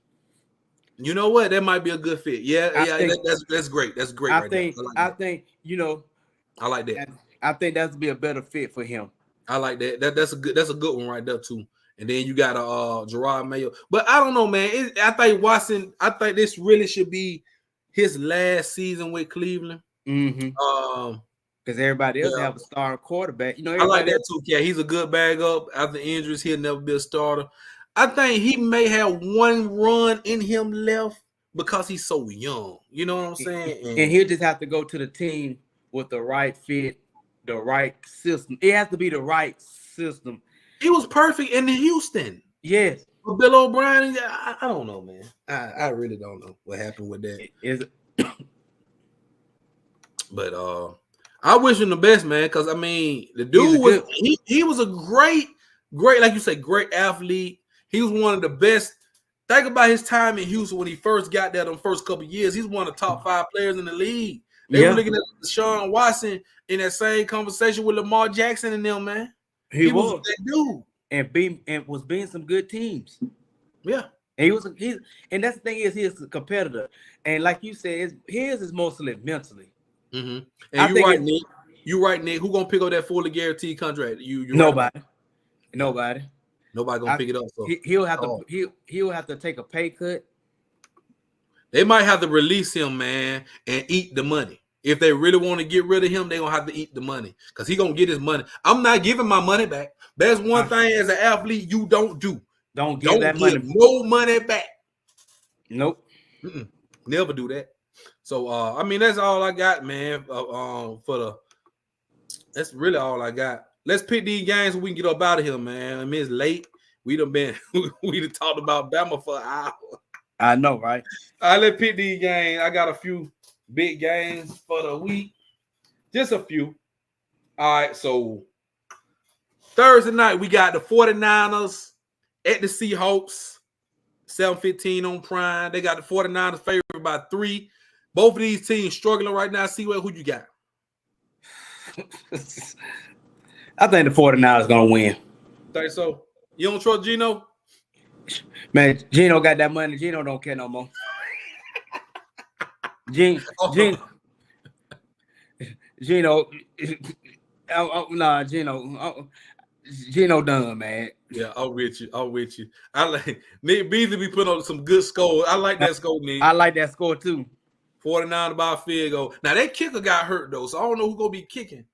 You know what? That might be a good fit. That's great. That's great. I think I like that. I think that's be a better fit for him. I like that. That's a good one right there too. And then you got Gerard Mayo. But I don't know, man. I think Watson. I think this really should be his last season with Cleveland. Because everybody else have a starting quarterback. I like that too. Yeah, he's a good bag up. After injuries, he'll never be a starter. I think he may have one run in him left because he's so young. You know what I'm saying? And he'll just have to go to the team with the right fit, the right system. It has to be the right system. He was perfect in Houston. Yes. But Bill O'Brien, I don't know, man. I really don't know what happened with that. But I wish him the best, man, because I mean the dude was a great, like you say, great athlete. He was one of the best. Think about his time in Houston when he first got there. The first couple of years, he's one of the top 5 players in the league. They were looking at Deshaun Watson in that same conversation with Lamar Jackson and them, man. He was that dude, and was being some good teams. Yeah, and and that's the thing is he's a competitor, and like you said, his is mostly mentally. And you're right, Nick. You're right, Nick. Who gonna pick up that fully guaranteed contract? Nobody. Nobody gonna pick it up. So he'll have to take a pay cut. They might have to release him, man, and eat the money. If they really want to get rid of him, they're gonna have to eat the money because he's gonna get his money. I'm not giving my money back. That's one thing as an athlete you don't do. Don't give no money back. Nope. Never do that. So I mean that's all I got, man. That's really all I got. Let's pick these games so we can get up out of here, man. I mean it's late. We done talked about Bama for an hour. I know, right? All right, let's pick these games. I got a few big games for the week. Just a few. All right, so Thursday night, we got the 49ers at the Seahawks, 7:15 on Prime. They got the 49ers favored by 3. Both of these teams struggling right now. See who you got? I think the 49ers going to win. Think so? You don't trust Geno? Man, Geno got that money. Geno don't care no more. Geno. Geno done, man. Yeah, I'm with you. I'm with you. I like Nick Beasley be putting on some good scores. I like that score, Nick. I like that score too. 49 by a field goal. Now that kicker got hurt though, so I don't know who's gonna be kicking.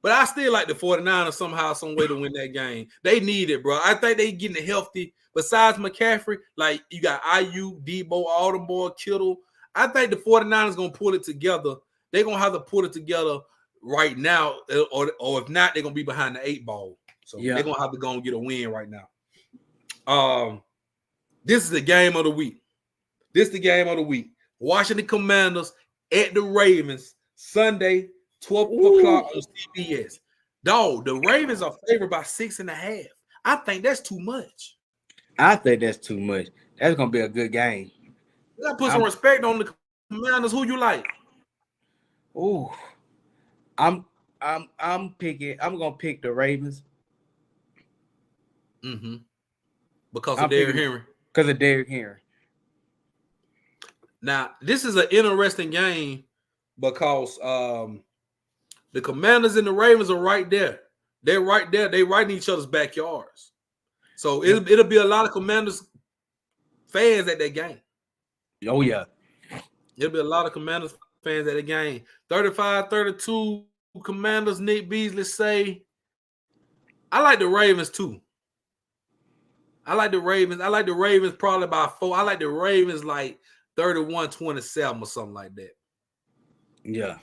But I still like the 49ers somehow, some way to win that game. They need it, bro. I think they getting it healthy. Besides McCaffrey, like you got IU, Debo, Aldenboy, Kittle. I think the 49ers gonna pull it together. They're gonna have to pull it together right now, or if not, they're gonna be behind the 8 ball. So they're gonna have to go and get a win right now. This is the game of the week. This is the game of the week. Washington Commanders at the Ravens, Sunday, 12 o'clock on CBS. Dog, the Ravens are favored by 6.5. I think that's too much. I think that's too much. That's gonna be a good game. You gotta put some respect on the Commanders. Who you like? Ooh, I'm gonna pick the Ravens. Because of Derrick Henry. Because of Derrick Henry. Now, this is an interesting game because the Commanders and the Ravens are right there. They're right there. They're right in each other's backyards. So it'll be a lot of Commanders fans at that game. Oh, yeah. It'll be a lot of Commanders fans at the game. 35-32 Commanders, Nick Beasley say. I like the Ravens too. I like the Ravens. I like the Ravens probably by 4. I like the Ravens like 31-27 or something like that. Yeah.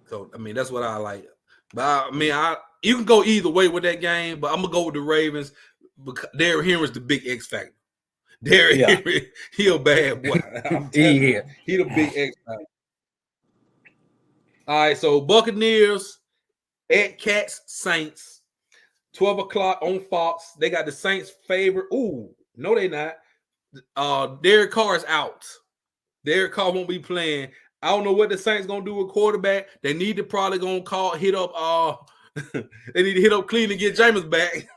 So, I mean, that's what I like. But, I mean, you can go either way with that game, but I'm going to go with the Ravens because Derrick Henry's the big X factor. Derrick Henry, he a bad boy. He the big X factor. All right, so Buccaneers at Cats Saints, 12 o'clock on Fox. They got the Saints favored. Ooh, no, they not. Derek Carr is out. Derek Carr won't be playing. I don't know what the Saints gonna do with quarterback. They need to probably gonna hit up they need to hit up Cleveland and get Jameis back.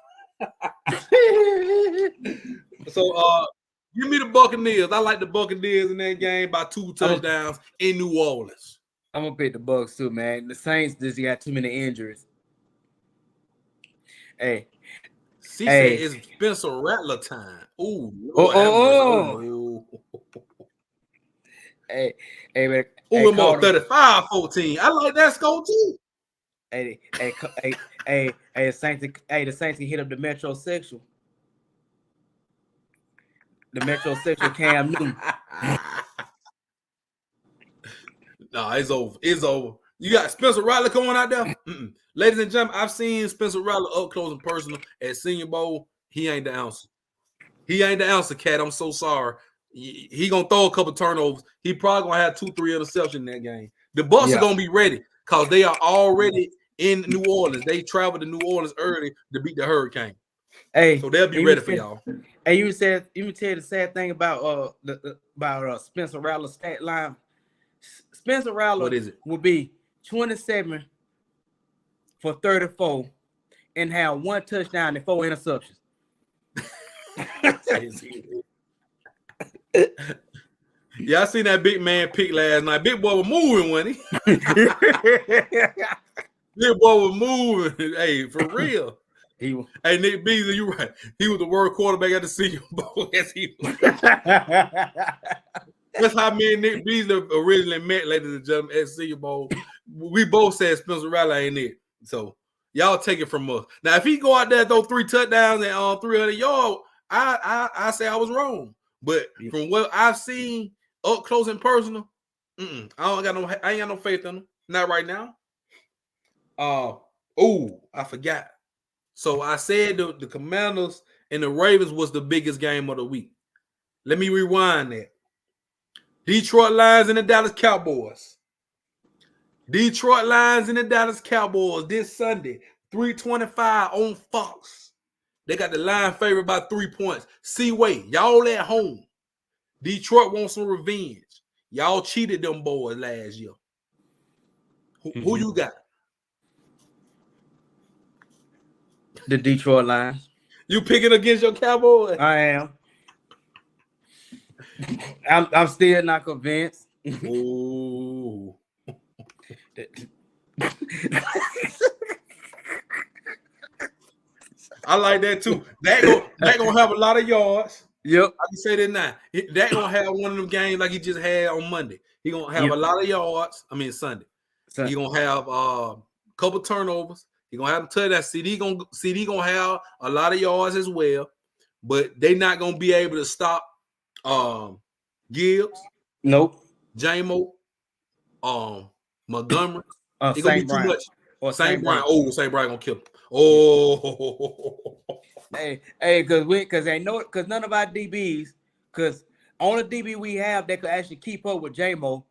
So give me the Buccaneers. I like the Buccaneers in that game by 2 touchdowns in New Orleans. I'm gonna pick the Bucs too, man. The Saints just got too many injuries. Hey. She said it's Spencer Rattler time. Ooh. Hey, man. Ooh, I'm on 35-14. I like that score too. The Saints can hit up the metrosexual. The metrosexual Cam Newton. No, it's over. It's over. You got Spencer Rattler going out there? Ladies and gentlemen, I've seen Spencer Rattler up close and personal at Senior Bowl. He ain't the answer. He ain't the answer, Cat. I'm so sorry. He gonna throw a couple turnovers. He probably gonna have 2-3 interceptions in that game. The Bucs are gonna be ready because they are already in New Orleans. They traveled to New Orleans early to beat the Hurricane. Hey, so they'll be ready for y'all. Hey, you tell the sad thing about Spencer Rattler's stat line. Spencer Rattler will be 27 for 34 and have 1 touchdown and 4 interceptions. Yeah, I seen that big man pick last night. Big boy was moving, wasn't he? Big boy was moving. Hey, for real. Hey, Nick Beasley, you right. He was the worst quarterback at the Senior Bowl. Yes, he was. That's how me and Nick Beasley originally met, ladies and gentlemen, at Senior Bowl. We both said Spencer Rattler ain't it. So y'all take it from us. Now, if he go out there and throw 3 touchdowns and 300 yards, I say I was wrong. But from what I've seen up close and personal, I ain't got no faith in him. Not right now. I forgot. So I said the Commanders and the Ravens was the biggest game of the week. Let me rewind that. Detroit Lions and the Dallas Cowboys. Detroit Lions and the Dallas Cowboys this Sunday, 3:25 on Fox. They got the line favored by 3 points. Wait, y'all at home. Detroit wants some revenge. Y'all cheated them boys last year. Who you got? The Detroit Lions. You picking against your Cowboys? I am. I'm still not convinced. Ooh. I like that too. That gonna have a lot of yards. Yep. I can say that now. That gonna have one of them games like he just had on Monday. He gonna have a lot of yards. I mean Sunday. He gonna have a couple turnovers. He gonna have him tell that CD gonna have a lot of yards as well. But they not gonna be able to stop Gibbs. Nope. J-Mo, Montgomery. It's gonna be too much. Or St. Brian. Oh, St. Brian gonna kill him. Oh, because none of our DBs, because only DB we have that could actually keep up with J-Mo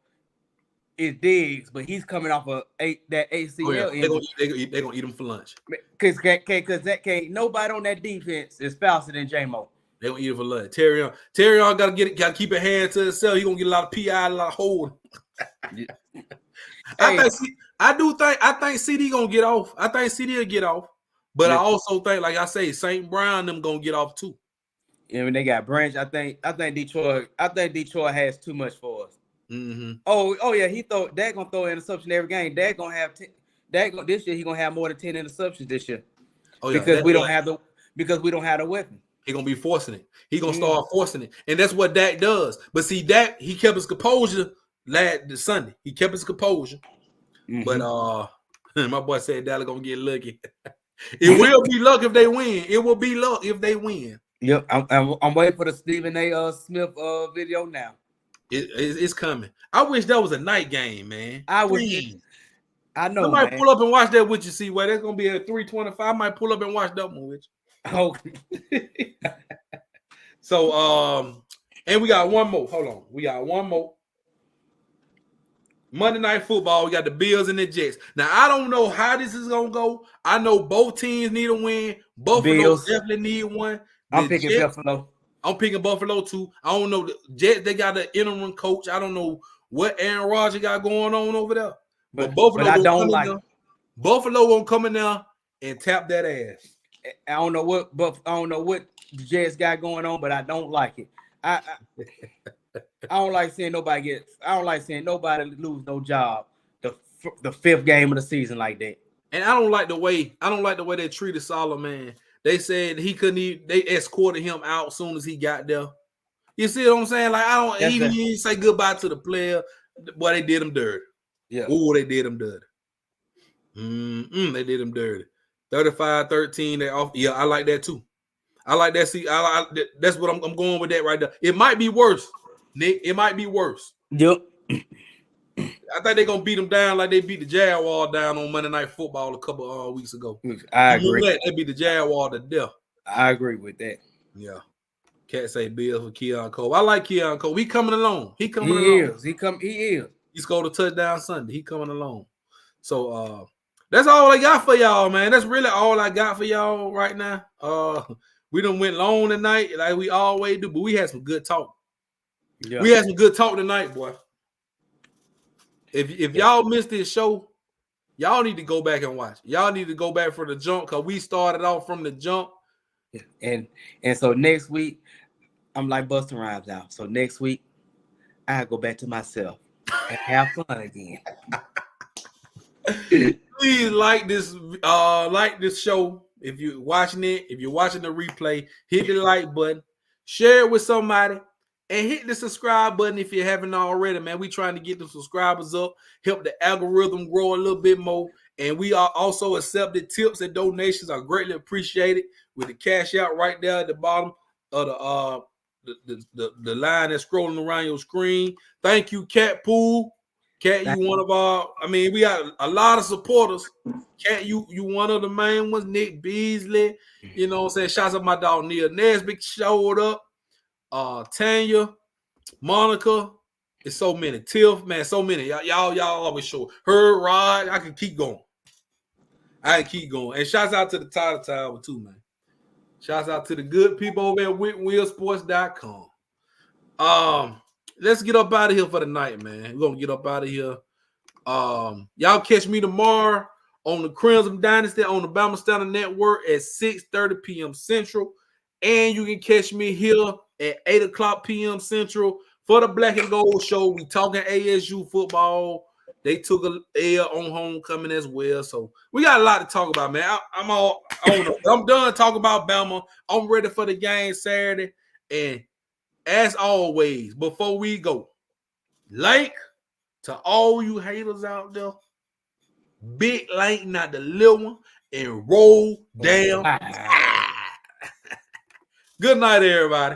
is Diggs, but he's coming off of that ACL. They're gonna eat him for lunch. Because that can't nobody on that defense is faster than J-Mo. They gonna eat him for lunch. Terrion gotta keep a hand to himself. He gonna get a lot of PI, a lot of hold. I think CD gonna get off. I think CD will get off. But I also think, like I say, St. Brown them gonna get off too. Yeah, when they got Branch, I think Detroit has too much for us. Mm-hmm. Oh yeah, Dak gonna throw an interception every game. Dak gonna have this year. He gonna have more than 10 interceptions this year. Oh yeah, because we don't have the weapon. He gonna be forcing it. He gonna start forcing it, and that's what Dak does. But see, Dak he kept his composure last Sunday. He kept his composure. Mm-hmm. But my boy said Dallas gonna get lucky. It will be luck if they win. It will be luck if they win. Yep, I'm waiting for the Stephen A. Smith video now. It's coming. I wish that was a night game, man. I know. I might pull up and watch that with you. See where that's gonna be at 3:25. I might pull up and watch that one with you. Okay. So and we got one more. Hold on, we got one more. Monday Night Football. We got the Bills and the Jets. Now I don't know how this is gonna go. I know both teams need a win. Buffalo definitely need one. I'm picking Buffalo. I'm picking Buffalo too. I don't know the Jets. They got an interim coach. I don't know what Aaron Rodgers got going on over there. But Buffalo, I don't like it. Buffalo won't come in there and tap that ass. I don't know what the Jets got going on, but I don't like it. I don't like seeing nobody lose no job the fifth game of the season like that. And I don't like the way they treated Solomon. They said he couldn't even, they escorted him out as soon as he got there. You see what I'm saying? Like he didn't say goodbye to the player. Boy, they did him dirty. Yeah. Oh, they did him dirty. They did him dirty. 35-13. They off. Yeah, I like that too. I like that. See, that's what I'm going with that right there. It might be worse, Nick. It might be worse. Yep. I think they're gonna beat them down like they beat the Jaguars down on Monday Night Football a couple weeks ago. I agree. They beat the Jaguars to death. I agree with that. Yeah. Can't say Bills for Keon Cole. I like Keon Cole. He coming along. He is. He scored a touchdown Sunday. He coming along. So that's all I got for y'all, man. That's really all I got for y'all right now. We done went long tonight, like we always do, but we had some good talk. Yeah. We had some good talk tonight, boy. If y'all missed this show, y'all need to go back and watch. Y'all need to go back for the jump because we started off from the jump. And so next week, I'm like busting rhymes out. So next week, I go back to myself and have fun again. Please like this show. If you're watching it, if you're watching the replay, hit the like button, share it with somebody. And hit the subscribe button if you haven't already, man. We trying to get the subscribers up, help the algorithm grow a little bit more. And we are also accepted tips and donations are greatly appreciated with the cash out right there at the bottom of the line that's scrolling around your screen. Thank you, Cat Pool. Cat, you one of our, we got a lot of supporters. Cat, you one of the main ones. Nick Beasley, you know what I'm saying? Shouts out my dog Neil Nesbitt showed up. Tanya, Monica, it's so many. Tiff, man, so many. Y'all always show. Her, Rod, I can keep going. And shouts out to the Title Tower too, man. Shouts out to the good people over at WhitWillSports.com. Let's get up out of here for the night, man. We're gonna get up out of here. Y'all catch me tomorrow on the Crimson Dynasty on the Bama Standard Network at 6:30 p.m. Central. And you can catch me here at 8 o'clock p.m. Central for the Black and Gold Show. We talking ASU football They took a L on homecoming as well. So we got a lot to talk about, man. I'm all on it. I'm done talking about Bama. I'm ready for the game Saturday. And as always, before we go, like to all you haters out there, big like, not the little one, and roll down. Good night, everybody.